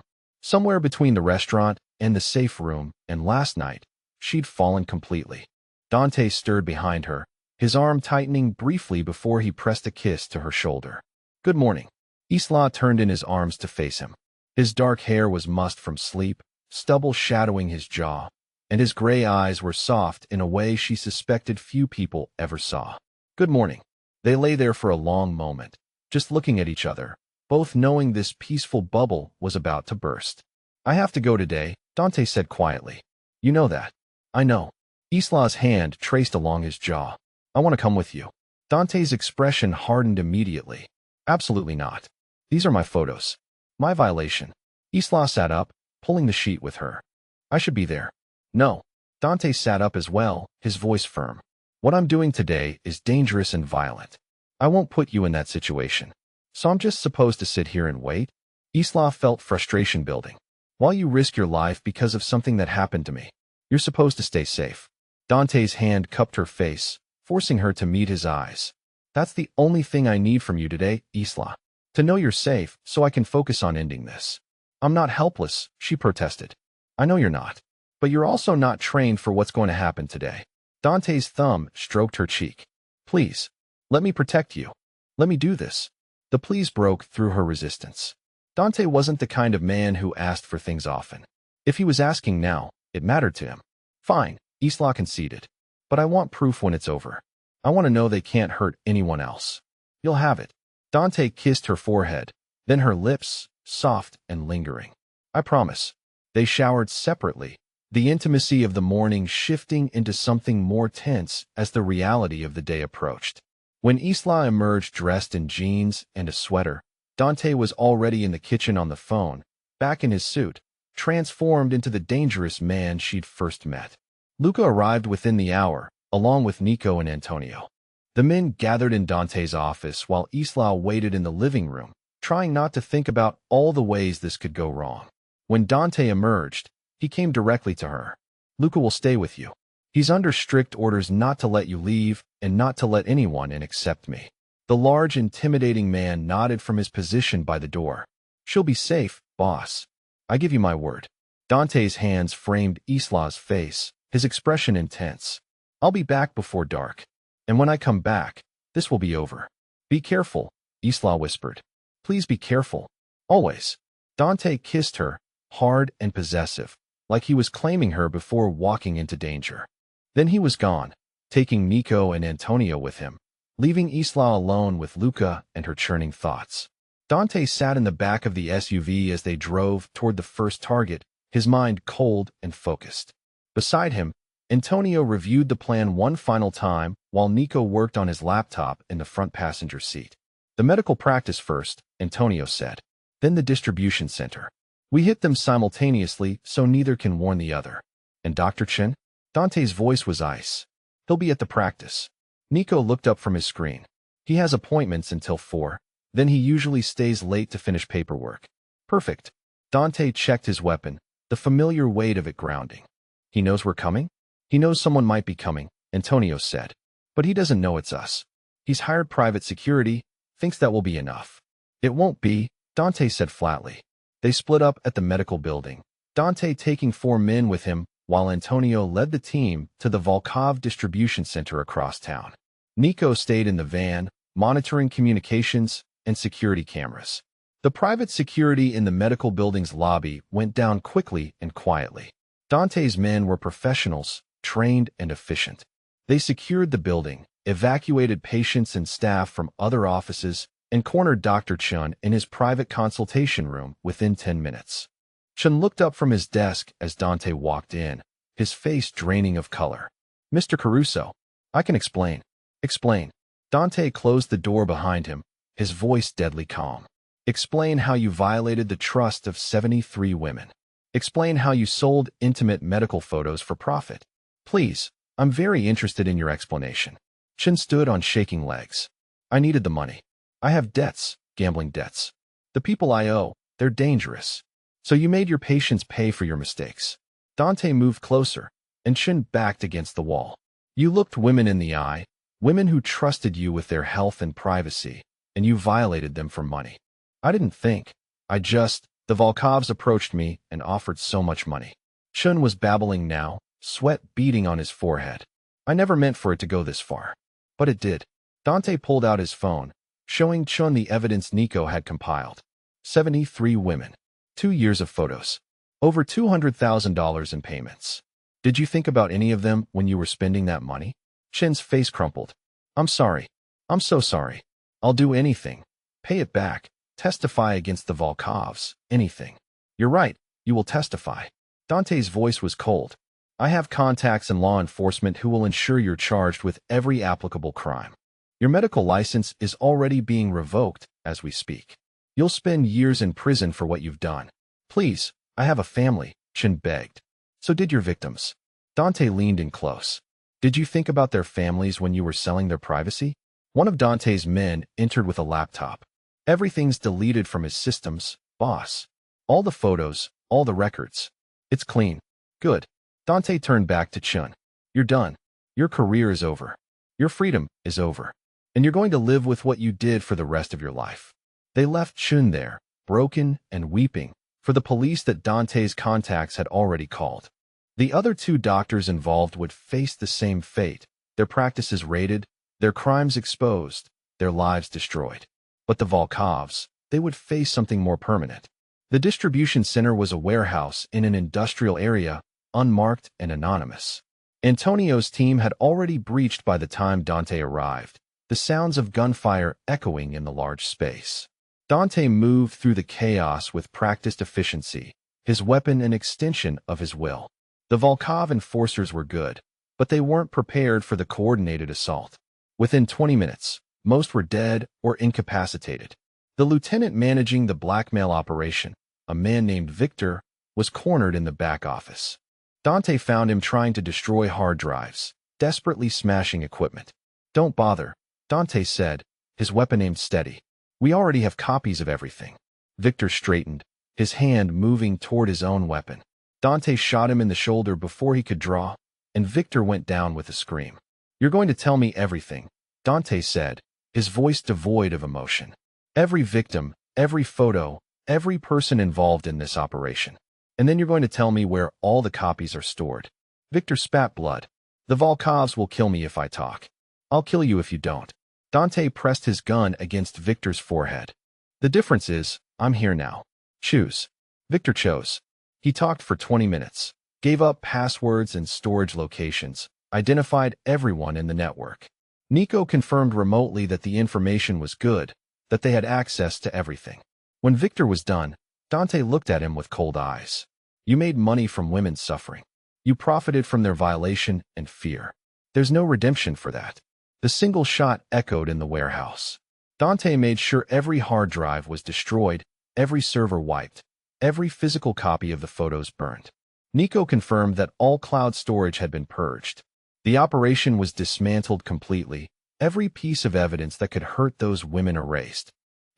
S1: Somewhere between the restaurant and the safe room and last night, she'd fallen completely. Dante stirred behind her, his arm tightening briefly before he pressed a kiss to her shoulder. "Good morning." Isla turned in his arms to face him. His dark hair was mussed from sleep, stubble shadowing his jaw, and his gray eyes were soft in a way she suspected few people ever saw. Good morning. They lay there for a long moment, just looking at each other, both knowing this peaceful bubble was about to burst. I have to go today, Dante said quietly. You know that. I know. Isla's hand traced along his jaw. I want to come with you. Dante's expression hardened immediately. Absolutely not. These are my photos. My violation. Isla sat up, pulling the sheet with her. I should be there. No. Dante sat up as well, his voice firm. What I'm doing today is dangerous and violent. I won't put you in that situation. So I'm just supposed to sit here and wait? Isla felt frustration building. While you risk your life because of something that happened to me, you're supposed to stay safe. Dante's hand cupped her face, forcing her to meet his eyes. That's the only thing I need from you today, Isla. To know you're safe so I can focus on ending this. I'm not helpless, she protested. I know you're not. But you're also not trained for what's going to happen today. Dante's thumb stroked her cheek. Please, let me protect you. Let me do this. The pleas broke through her resistance. Dante wasn't the kind of man who asked for things often. If he was asking now, it mattered to him. Fine, Isla conceded. But I want proof when it's over. I want to know they can't hurt anyone else. You'll have it. Dante kissed her forehead, then her lips, soft and lingering. I promise. They showered separately, the intimacy of the morning shifting into something more tense as the reality of the day approached. When Isla emerged dressed in jeans and a sweater, Dante was already in the kitchen on the phone, back in his suit, transformed into the dangerous man she'd first met. Luca arrived within the hour, along with Nico and Antonio. The men gathered in Dante's office while Isla waited in the living room, trying not to think about all the ways this could go wrong. When Dante emerged, he came directly to her. Luca will stay with you. He's under strict orders not to let you leave and not to let anyone in except me. The large, intimidating man nodded from his position by the door. She'll be safe, boss. I give you my word. Dante's hands framed Isla's face, his expression intense. I'll be back before dark. And when I come back, this will be over. Be careful, Isla whispered. Please be careful. Always. Dante kissed her, hard and possessive, like he was claiming her before walking into danger. Then he was gone, taking Nico and Antonio with him, leaving Isla alone with Luca and her churning thoughts. Dante sat in the back of the SUV as they drove toward the first target, his mind cold and focused. Beside him, Antonio reviewed the plan one final time while Nico worked on his laptop in the front passenger seat. The medical practice first, Antonio said. Then the distribution center. We hit them simultaneously so neither can warn the other. And Dr. Chen? Dante's voice was ice. He'll be at the practice. Nico looked up from his screen. He has appointments until 4, then he usually stays late to finish paperwork. Perfect. Dante checked his weapon, the familiar weight of it grounding. He knows we're coming? He knows someone might be coming, Antonio said. But he doesn't know it's us. He's hired private security, thinks that will be enough. It won't be, Dante said flatly. They split up at the medical building, Dante taking 4 men with him while Antonio led the team to the Volkov distribution center across town. Nico stayed in the van, monitoring communications and security cameras. The private security in the medical building's lobby went down quickly and quietly. Dante's men were professionals, trained and efficient. They secured the building, evacuated patients and staff from other offices, and cornered Dr. Chun in his private consultation room within 10 minutes. Chun looked up from his desk as Dante walked in, his face draining of color. Mr. Caruso, I can explain. Explain. Dante closed the door behind him, his voice deadly calm. Explain how you violated the trust of 73 women. Explain how you sold intimate medical photos for profit. Please, I'm very interested in your explanation. Chun stood on shaking legs. I needed the money. I have debts, gambling debts. The people I owe, they're dangerous. So you made your patients pay for your mistakes. Dante moved closer, and Chun backed against the wall. You looked women in the eye, women who trusted you with their health and privacy, and you violated them for money. I didn't think. The Volkovs approached me and offered so much money. Chun was babbling now, sweat beading on his forehead. I never meant for it to go this far. But it did. Dante pulled out his phone, showing Chun the evidence Nico had compiled. 73 women. 2 years of photos. Over $200,000 in payments. Did you think about any of them when you were spending that money? Chin's face crumpled. I'm sorry. I'm so sorry. I'll do anything. Pay it back. Testify against the Volkovs. Anything. You're right. You will testify. Dante's voice was cold. I have contacts in law enforcement who will ensure you're charged with every applicable crime. Your medical license is already being revoked as we speak. You'll spend years in prison for what you've done. Please, I have a family, Chin begged. So did your victims. Dante leaned in close. Did you think about their families when you were selling their privacy? One of Dante's men entered with a laptop. Everything's deleted from his systems, boss. All the photos, all the records. It's clean. Good. Dante turned back to Chun. You're done. Your career is over. Your freedom is over. And you're going to live with what you did for the rest of your life. They left Chun there, broken and weeping, for the police that Dante's contacts had already called. The other 2 doctors involved would face the same fate, their practices raided, their crimes exposed, their lives destroyed. But the Volkovs, they would face something more permanent. The distribution center was a warehouse in an industrial area, unmarked and anonymous. Antonio's team had already breached by the time Dante arrived, the sounds of gunfire echoing in the large space. Dante moved through the chaos with practiced efficiency, his weapon an extension of his will. The Volkov enforcers were good, but they weren't prepared for the coordinated assault. Within 20 minutes, most were dead or incapacitated. The lieutenant managing the blackmail operation, a man named Victor, was cornered in the back office. Dante found him trying to destroy hard drives, desperately smashing equipment. Don't bother, Dante said, his weapon aimed steady. We already have copies of everything. Victor straightened, his hand moving toward his own weapon. Dante shot him in the shoulder before he could draw, and Victor went down with a scream. You're going to tell me everything, Dante said, his voice devoid of emotion. Every victim, every photo, every person involved in this operation. And then you're going to tell me where all the copies are stored. Victor spat blood. The Volkovs will kill me if I talk. I'll kill you if you don't. Dante pressed his gun against Victor's forehead. The difference is, I'm here now. Choose. Victor chose. He talked for 20 minutes, gave up passwords and storage locations, identified everyone in the network. Nico confirmed remotely that the information was good, that they had access to everything. When Victor was done, Dante looked at him with cold eyes. You made money from women's suffering. You profited from their violation and fear. There's no redemption for that. The single shot echoed in the warehouse. Dante made sure every hard drive was destroyed, every server wiped, every physical copy of the photos burned. Nico confirmed that all cloud storage had been purged. The operation was dismantled completely, every piece of evidence that could hurt those women erased.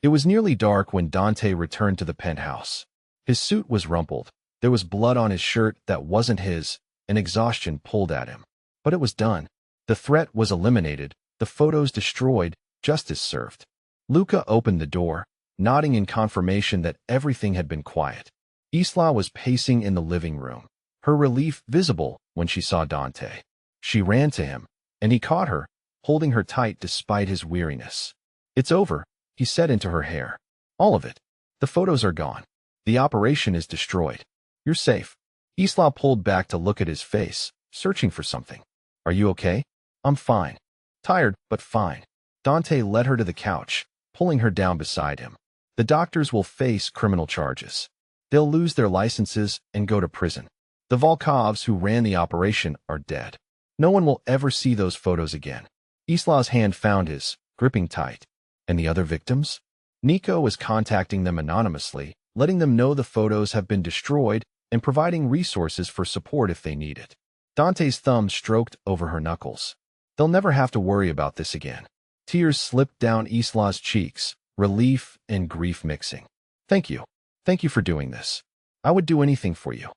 S1: It was nearly dark when Dante returned to the penthouse. His suit was rumpled. There was blood on his shirt that wasn't his, and exhaustion pulled at him. But it was done. The threat was eliminated, the photos destroyed, justice served. Luca opened the door, nodding in confirmation that everything had been quiet. Isla was pacing in the living room, her relief visible when she saw Dante. She ran to him, and he caught her, holding her tight despite his weariness. It's over, he said into her hair. All of it. The photos are gone. The operation is destroyed. You're safe. Isla pulled back to look at his face, searching for something. Are you okay? I'm fine. Tired, but fine. Dante led her to the couch, pulling her down beside him. The doctors will face criminal charges. They'll lose their licenses and go to prison. The Volkovs who ran the operation are dead. No one will ever see those photos again. Isla's hand found his, gripping tight. And the other victims? Nico was contacting them anonymously, letting them know the photos have been destroyed and providing resources for support if they need it. Dante's thumb stroked over her knuckles. They'll never have to worry about this again. Tears slipped down Isla's cheeks, relief and grief mixing. Thank you. Thank you for doing this. I would do anything for you.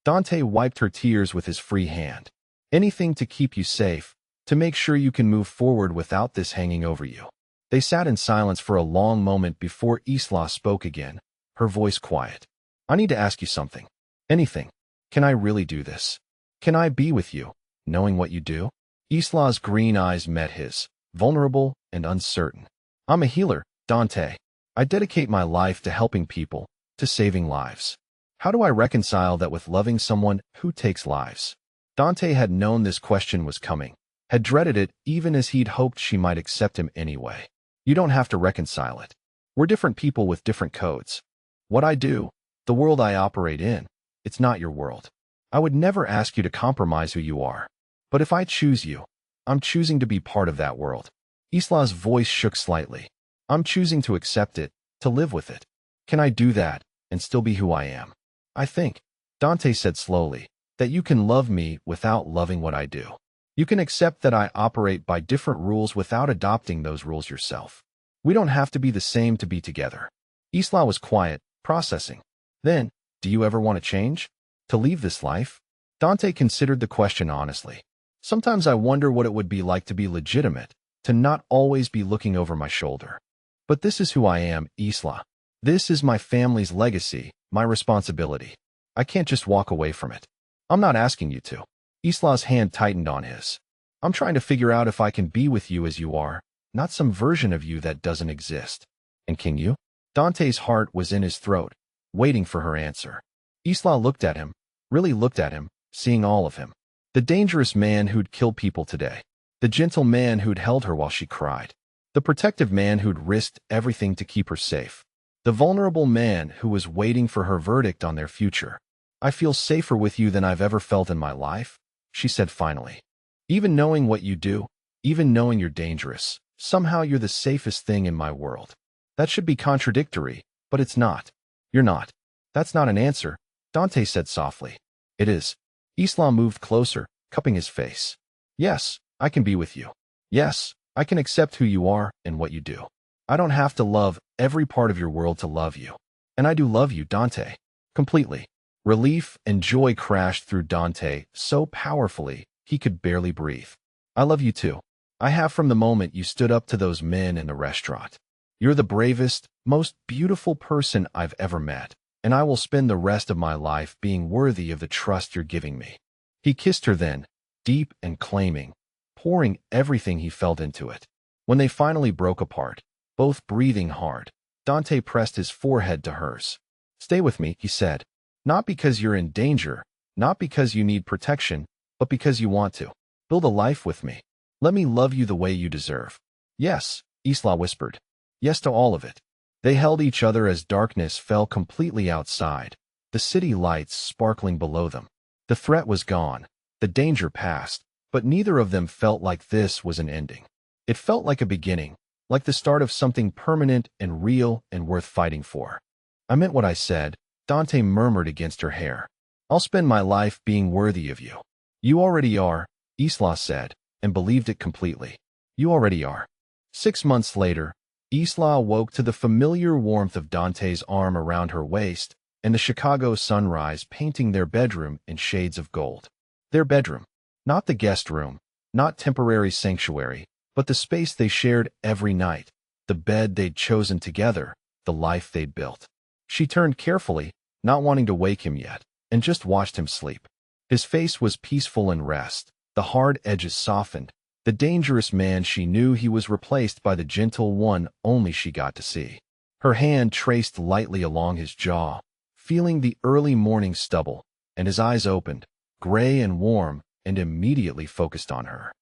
S1: Dante wiped her tears with his free hand. Anything to keep you safe, to make sure you can move forward without this hanging over you. They sat in silence for a long moment before Isla spoke again, her voice quiet. I need to ask you something. Anything. Can I really do this? Can I be with you, knowing what you do? Isla's green eyes met his, vulnerable and uncertain. I'm a healer, Dante. I dedicate my life to helping people, to saving lives. How do I reconcile that with loving someone who takes lives? Dante had known this question was coming, had dreaded it even as he'd hoped she might accept him anyway. You don't have to reconcile it. We're different people with different codes. What I do, the world I operate in, it's not your world. I would never ask you to compromise who you are. But if I choose you, I'm choosing to be part of that world. Isla's voice shook slightly. I'm choosing to accept it, to live with it. Can I do that and still be who I am? I think, Dante said slowly, that you can love me without loving what I do. You can accept that I operate by different rules without adopting those rules yourself. We don't have to be the same to be together. Isla was quiet, processing. Then, do you ever want to change? To leave this life? Dante considered the question honestly. Sometimes I wonder what it would be like to be legitimate, to not always be looking over my shoulder. But this is who I am, Isla. This is my family's legacy, my responsibility. I can't just walk away from it. I'm not asking you to. Isla's hand tightened on his. I'm trying to figure out if I can be with you as you are, not some version of you that doesn't exist. And can you? Dante's heart was in his throat, waiting for her answer. Isla looked at him, really looked at him, seeing all of him. The dangerous man who'd kill people today. The gentle man who'd held her while she cried. The protective man who'd risked everything to keep her safe. The vulnerable man who was waiting for her verdict on their future. I feel safer with you than I've ever felt in my life, she said finally. Even knowing what you do, even knowing you're dangerous, somehow you're the safest thing in my world. That should be contradictory, but it's not. You're not. That's not an answer, Dante said softly. It is. Isla moved closer, cupping his face. Yes, I can be with you. Yes, I can accept who you are and what you do. I don't have to love every part of your world to love you. And I do love you, Dante. Completely. Relief and joy crashed through Dante so powerfully he could barely breathe. I love you too. I have from the moment you stood up to those men in the restaurant. You're the bravest, most beautiful person I've ever met, and I will spend the rest of my life being worthy of the trust you're giving me. He kissed her then, deep and claiming, pouring everything he felt into it. When they finally broke apart, both breathing hard, Dante pressed his forehead to hers. Stay with me, he said. Not because you're in danger, not because you need protection, but because you want to. Build a life with me. Let me love you the way you deserve. Yes, Isla whispered. Yes to all of it. They held each other as darkness fell completely outside, the city lights sparkling below them. The threat was gone, the danger past, but neither of them felt like this was an ending. It felt like a beginning, like the start of something permanent and real and worth fighting for. I meant what I said, Dante murmured against her hair. I'll spend my life being worthy of you. You already are, Isla said, and believed it completely. You already are. 6 months later, Isla awoke to the familiar warmth of Dante's arm around her waist and the Chicago sunrise painting their bedroom in shades of gold. Their bedroom. Not the guest room, not temporary sanctuary, but the space they shared every night, the bed they'd chosen together, the life they'd built. She turned carefully, not wanting to wake him yet, and just watched him sleep. His face was peaceful in rest, the hard edges softened. The dangerous man she knew he was replaced by the gentle one only she got to see. Her hand traced lightly along his jaw, feeling the early morning stubble, and his eyes opened, gray and warm, and immediately focused on her.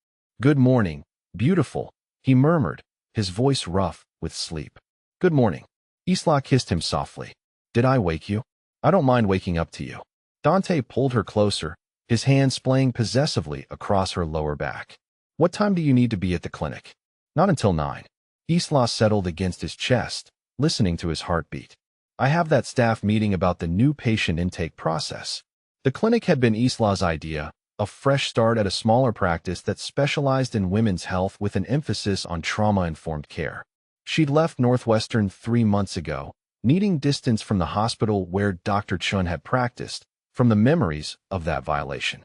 S1: Good morning, beautiful, he murmured, his voice rough with sleep. Good morning. Isla kissed him softly. Did I wake you? I don't mind waking up to you. Dante pulled her closer, his hands playing possessively across her lower back. What time do you need to be at the clinic? Not until 9. Isla settled against his chest, listening to his heartbeat. I have that staff meeting about the new patient intake process. The clinic had been Isla's idea, a fresh start at a smaller practice that specialized in women's health with an emphasis on trauma-informed care. She'd left Northwestern 3 months ago, needing distance from the hospital where Dr. Chun had practiced, from the memories of that violation.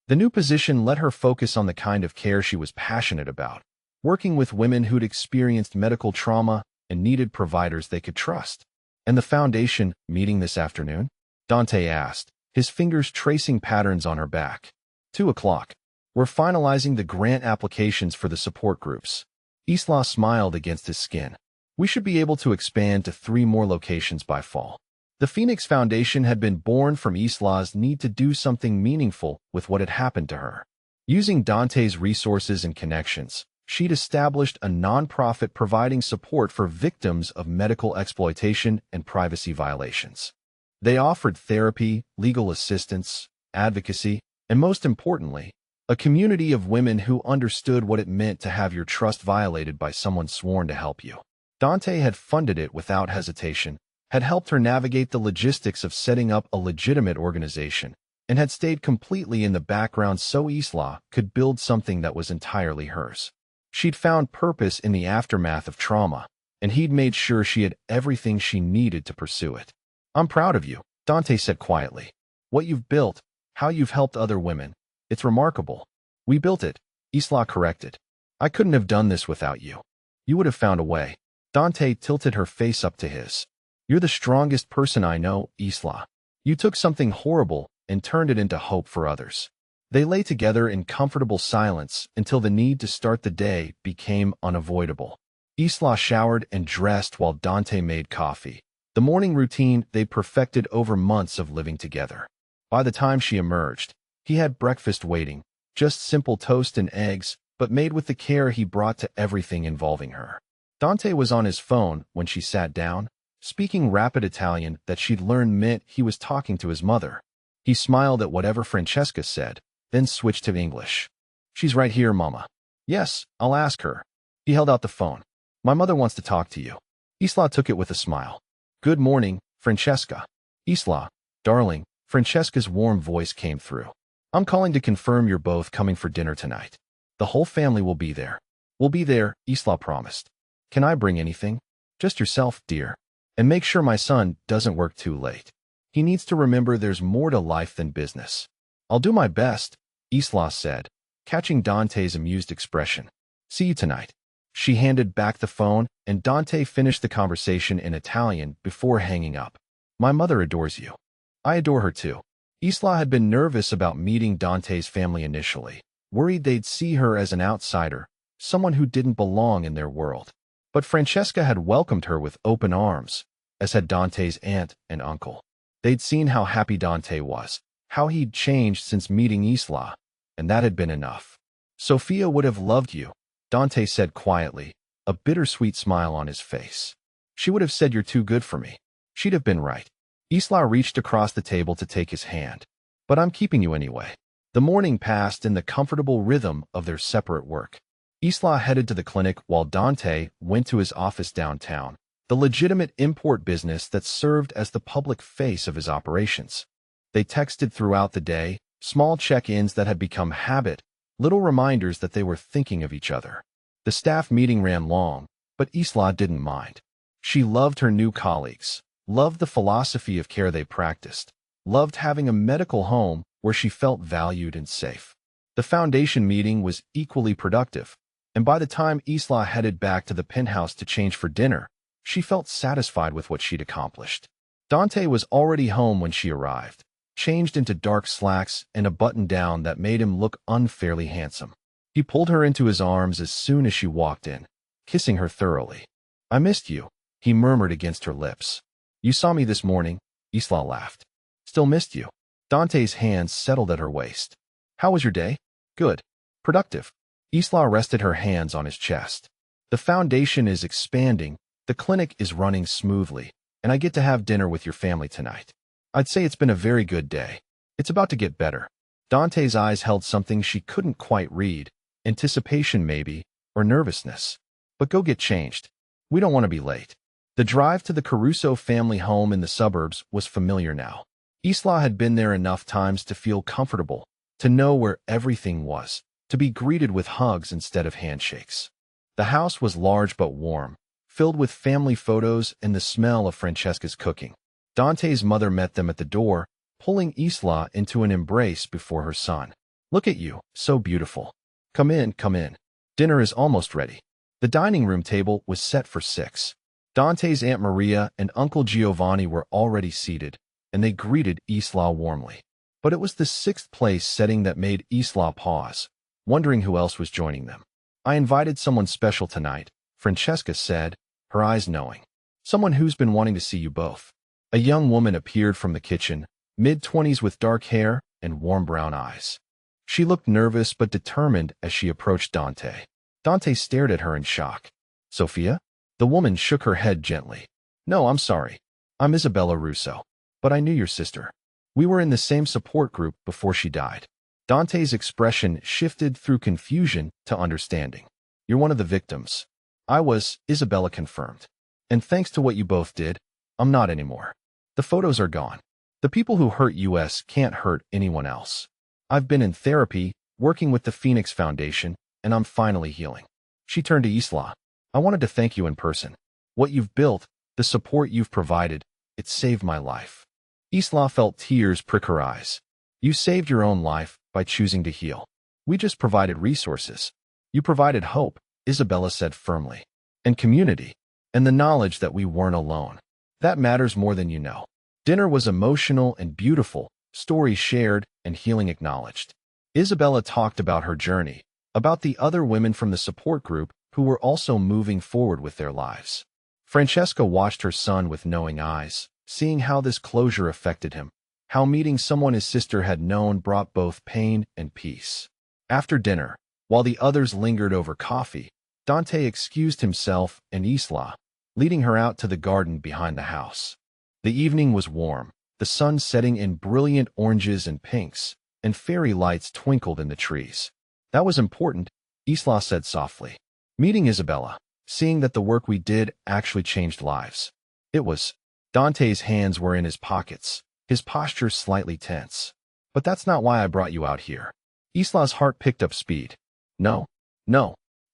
S1: The new position let her focus on the kind of care she was passionate about, working with women who'd experienced medical trauma and needed providers they could trust. And the foundation meeting this afternoon? Dante asked, his fingers tracing patterns on her back. 2 o'clock. We're finalizing the grant applications for the support groups. Isla smiled against his skin. We should be able to expand to 3 more locations by fall. The Phoenix Foundation had been born from Isla's need to do something meaningful with what had happened to her. Using Dante's resources and connections, she'd established a nonprofit providing support for victims of medical exploitation and privacy violations. They offered therapy, legal assistance, advocacy, and most importantly, a community of women who understood what it meant to have your trust violated by someone sworn to help you. Dante had funded it without hesitation, had helped her navigate the logistics of setting up a legitimate organization, and had stayed completely in the background so Isla could build something that was entirely hers. She'd found purpose in the aftermath of trauma, and he'd made sure she had everything she needed to pursue it. "I'm proud of you," Dante said quietly. "What you've built, how you've helped other women, it's remarkable." "We built it," Isla corrected. "I couldn't have done this without you. You would have found a way." Dante tilted her face up to his. "You're the strongest person I know, Isla. You took something horrible and turned it into hope for others." They lay together in comfortable silence until the need to start the day became unavoidable. Isla showered and dressed while Dante made coffee, the morning routine they'd perfected over months of living together. By the time she emerged, he had breakfast waiting, just simple toast and eggs, but made with the care he brought to everything involving her. Dante was on his phone when she sat down, speaking rapid Italian that she'd learned meant he was talking to his mother. He smiled at whatever Francesca said, then switched to English. "She's right here, Mama." "Yes, I'll ask her." He held out the phone. "My mother wants to talk to you." Isla took it with a smile. "Good morning, Francesca." "Isla, darling," Francesca's warm voice came through. "I'm calling to confirm you're both coming for dinner tonight. The whole family will be there." "We'll be there," Isla promised. "Can I bring anything?" "Just yourself, dear. And make sure my son doesn't work too late. He needs to remember there's more to life than business." "I'll do my best," Isla said, catching Dante's amused expression. "See you tonight." She handed back the phone, and Dante finished the conversation in Italian before hanging up. "My mother adores you." "I adore her too." Isla had been nervous about meeting Dante's family initially, worried they'd see her as an outsider, someone who didn't belong in their world. But Francesca had welcomed her with open arms, as had Dante's aunt and uncle. They'd seen how happy Dante was, how he'd changed since meeting Isla, and that had been enough. "Sophia would have loved you," Dante said quietly, a bittersweet smile on his face. "She would have said you're too good for me." She'd have been right. Isla reached across the table to take his hand. "But I'm keeping you anyway." The morning passed in the comfortable rhythm of their separate work. Isla headed to the clinic while Dante went to his office downtown, the legitimate import business that served as the public face of his operations. They texted throughout the day, small check-ins that had become habit, little reminders that they were thinking of each other. The staff meeting ran long, but Isla didn't mind. She loved her new colleagues, loved the philosophy of care they practiced, loved having a medical home where she felt valued and safe. The foundation meeting was equally productive, and by the time Isla headed back to the penthouse to change for dinner, she felt satisfied with what she'd accomplished. Dante was already home when she arrived, changed into dark slacks and a button-down that made him look unfairly handsome. He pulled her into his arms as soon as she walked in, kissing her thoroughly. "I missed you," he murmured against her lips. "You saw me this morning," Isla laughed. "Still missed you." Dante's hands settled at her waist. "How was your day?" "Good. Productive." Isla rested her hands on his chest. "The foundation is expanding, the clinic is running smoothly, and I get to have dinner with your family tonight. I'd say it's been a very good day. It's about to get better." Dante's eyes held something she couldn't quite read, anticipation maybe, or nervousness. "But go get changed. We don't want to be late." The drive to the Caruso family home in the suburbs was familiar now. Isla had been there enough times to feel comfortable, to know where everything was, to be greeted with hugs instead of handshakes. The house was large but warm, filled with family photos and the smell of Francesca's cooking. Dante's mother met them at the door, pulling Isla into an embrace before her son. "Look at you, so beautiful. Come in, come in. Dinner is almost ready." The dining room table was set for 6. Dante's Aunt Maria and Uncle Giovanni were already seated, and they greeted Isla warmly. But it was the 6th place setting that made Isla pause, wondering who else was joining them. "I invited someone special tonight," Francesca said, her eyes knowing. "Someone who's been wanting to see you both." A young woman appeared from the kitchen, mid-20s with dark hair and warm brown eyes. She looked nervous but determined as she approached Dante. Dante stared at her in shock. Sophia? The woman shook her head gently. No, I'm sorry. I'm Isabella Russo. But I knew your sister. We were in the same support group before she died. Dante's expression shifted through confusion to understanding. You're one of the victims. I was, Isabella confirmed. And thanks to what you both did, I'm not anymore. The photos are gone. The people who hurt us can't hurt anyone else. I've been in therapy, working with the Phoenix Foundation, and I'm finally healing. She turned to Isla. I wanted to thank you in person. What you've built, the support you've provided, it saved my life. Isla felt tears prick her eyes. You saved your own life by choosing to heal. We just provided resources. You provided hope, Isabella said firmly. And community. And the knowledge that we weren't alone. That matters more than you know. Dinner was emotional and beautiful, stories shared and healing acknowledged. Isabella talked about her journey, about the other women from the support group who were also moving forward with their lives. Francesca watched her son with knowing eyes, seeing how this closure affected him, how meeting someone his sister had known brought both pain and peace. After dinner, while the others lingered over coffee, Dante excused himself and Isla, leading her out to the garden behind the house. The evening was warm, the sun setting in brilliant oranges and pinks, and fairy lights twinkled in the trees. That was important, Isla said softly. Meeting Isabella, seeing that the work we did actually changed lives. It was. Dante's hands were in his pockets, his posture slightly tense. But that's not why I brought you out here. Isla's heart picked up speed. No.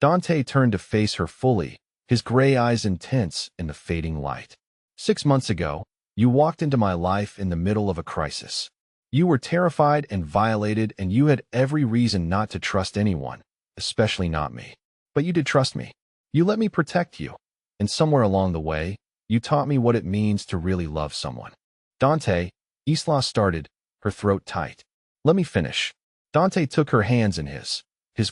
S1: Dante turned to face her fully, his gray eyes intense in the fading light. 6 months ago, you walked into my life in the middle of a crisis. You were terrified and violated, and you had every reason not to trust anyone, especially not me. But you did trust me. You let me protect you. And somewhere along the way, you taught me what it means to really love someone. Dante, Isla started, her throat tight. Let me finish. Dante took her hands in his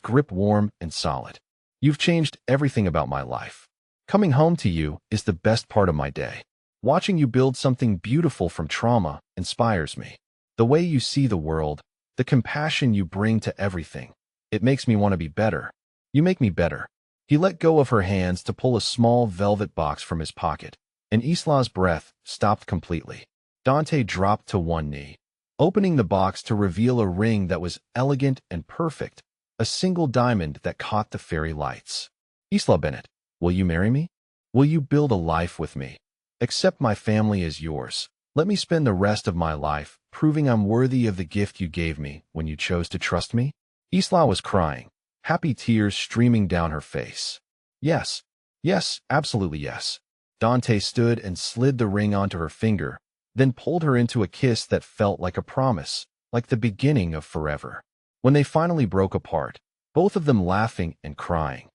S1: grip warm and solid. You've changed everything about my life. Coming home to you is the best part of my day. Watching you build something beautiful from trauma inspires me. The way you see the world, the compassion you bring to everything, it makes me want to be better. You make me better. He let go of her hands to pull a small velvet box from his pocket, and Isla's breath stopped completely. Dante dropped to one knee, opening the box to reveal a ring that was elegant and perfect, a single diamond that caught the fairy lights. Isla Bennett, will you marry me? Will you build a life with me? Accept my family as yours. Let me spend the rest of my life proving I'm worthy of the gift you gave me when you chose to trust me? Isla was crying, happy tears streaming down her face. Yes, absolutely yes. Dante stood and slid the ring onto her finger, then pulled her into a kiss that felt like a promise, like the beginning of forever. When they finally broke apart, both of them laughing and crying,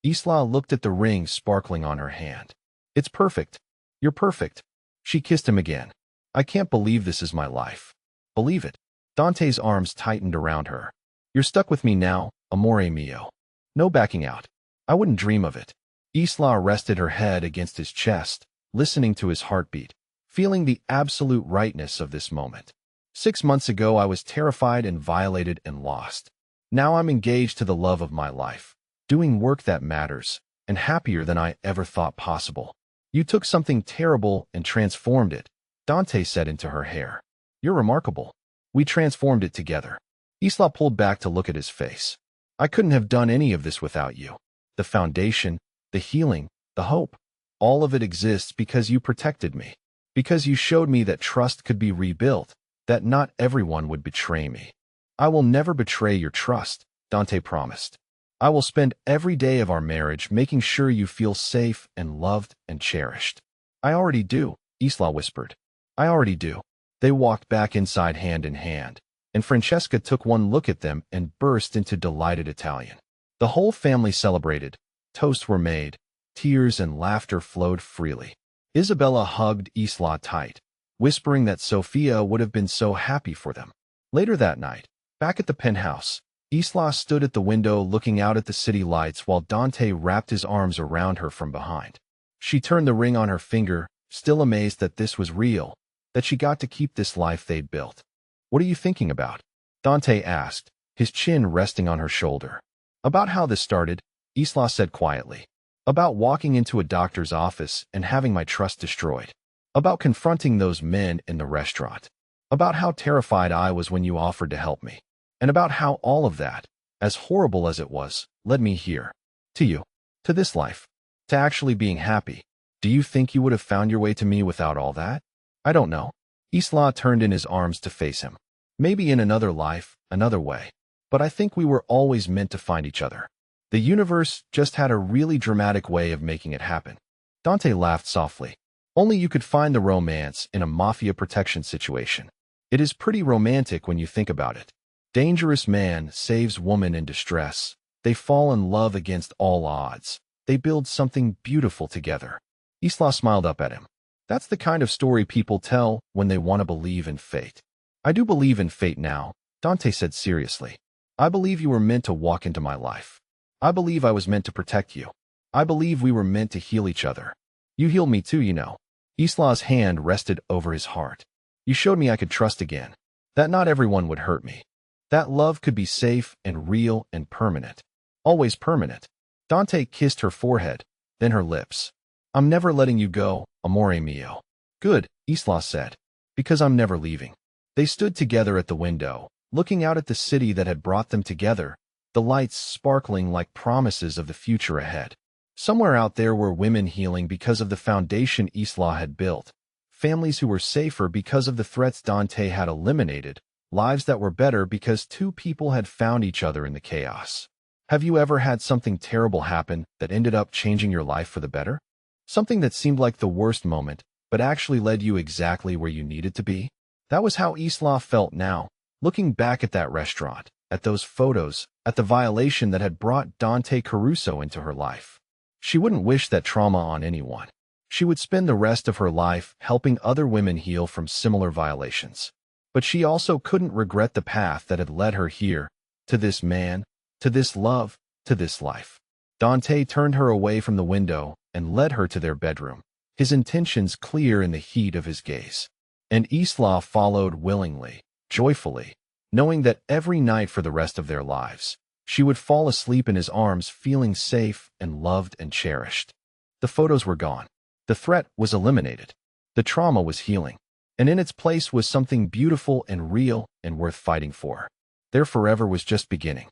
S1: Isla looked at the ring sparkling on her hand. It's perfect. You're perfect. She kissed him again. I can't believe this is my life. Believe it. Dante's arms tightened around her. You're stuck with me now, amore mio. No backing out. I wouldn't dream of it. Isla rested her head against his chest, listening to his heartbeat, feeling the absolute rightness of this moment. 6 months ago, I was terrified and violated and lost. Now I'm engaged to the love of my life, doing work that matters, and happier than I ever thought possible. You took something terrible and transformed it, Dante said into her hair. You're remarkable. We transformed it together. Isla pulled back to look at his face. I couldn't have done any of this without you. The foundation, the healing, the hope, all of it exists because you protected me, because you showed me that trust could be rebuilt, that not everyone would betray me. I will never betray your trust, Dante promised. I will spend every day of our marriage making sure you feel safe and loved and cherished. I already do, Isla whispered. I already do. They walked back inside hand in hand, and Francesca took one look at them and burst into delighted Italian. The whole family celebrated. Toasts were made. Tears and laughter flowed freely. Isabella hugged Isla tight, whispering that Sophia would have been so happy for them. Later that night, back at the penthouse, Isla stood at the window looking out at the city lights while Dante wrapped his arms around her from behind. She turned the ring on her finger, still amazed that this was real, that she got to keep this life they'd built. What are you thinking about? Dante asked, his chin resting on her shoulder. About how this started, Isla said quietly. About walking into a doctor's office and having my trust destroyed. About confronting those men in the restaurant. About how terrified I was when you offered to help me. And about how all of that, as horrible as it was, led me here. To you. To this life. To actually being happy. Do you think you would have found your way to me without all that? I don't know. Isla turned in his arms to face him. Maybe in another life, another way. But I think we were always meant to find each other. The universe just had a really dramatic way of making it happen. Dante laughed softly. Only you could find the romance in a Mafia protection situation. It is pretty romantic when you think about it. Dangerous man saves woman in distress. They fall in love against all odds. They build something beautiful together. Isla smiled up at him. That's the kind of story people tell when they want to believe in fate. I do believe in fate now, Dante said seriously. I believe you were meant to walk into my life. I believe I was meant to protect you. I believe we were meant to heal each other. You healed me too, you know. Isla's hand rested over his heart. You showed me I could trust again. That not everyone would hurt me. That love could be safe and real and permanent. Always permanent. Dante kissed her forehead, then her lips. I'm never letting you go, amore mio. Good, Isla said. Because I'm never leaving. They stood together at the window, looking out at the city that had brought them together, the lights sparkling like promises of the future ahead. Somewhere out there were women healing because of the foundation Isla had built, families who were safer because of the threats Dante had eliminated, lives that were better because two people had found each other in the chaos. Have you ever had something terrible happen that ended up changing your life for the better? Something that seemed like the worst moment, but actually led you exactly where you needed to be? That was how Isla felt now, looking back at that restaurant, at those photos, at the violation that had brought Dante Caruso into her life. She wouldn't wish that trauma on anyone. She would spend the rest of her life helping other women heal from similar violations. But she also couldn't regret the path that had led her here, to this man, to this love, to this life. Dante turned her away from the window and led her to their bedroom, his intentions clear in the heat of his gaze. And Isla followed willingly, joyfully, knowing that every night for the rest of their lives, she would fall asleep in his arms feeling safe and loved and cherished. The photos were gone. The threat was eliminated. The trauma was healing. And in its place was something beautiful and real and worth fighting for. Their forever was just beginning.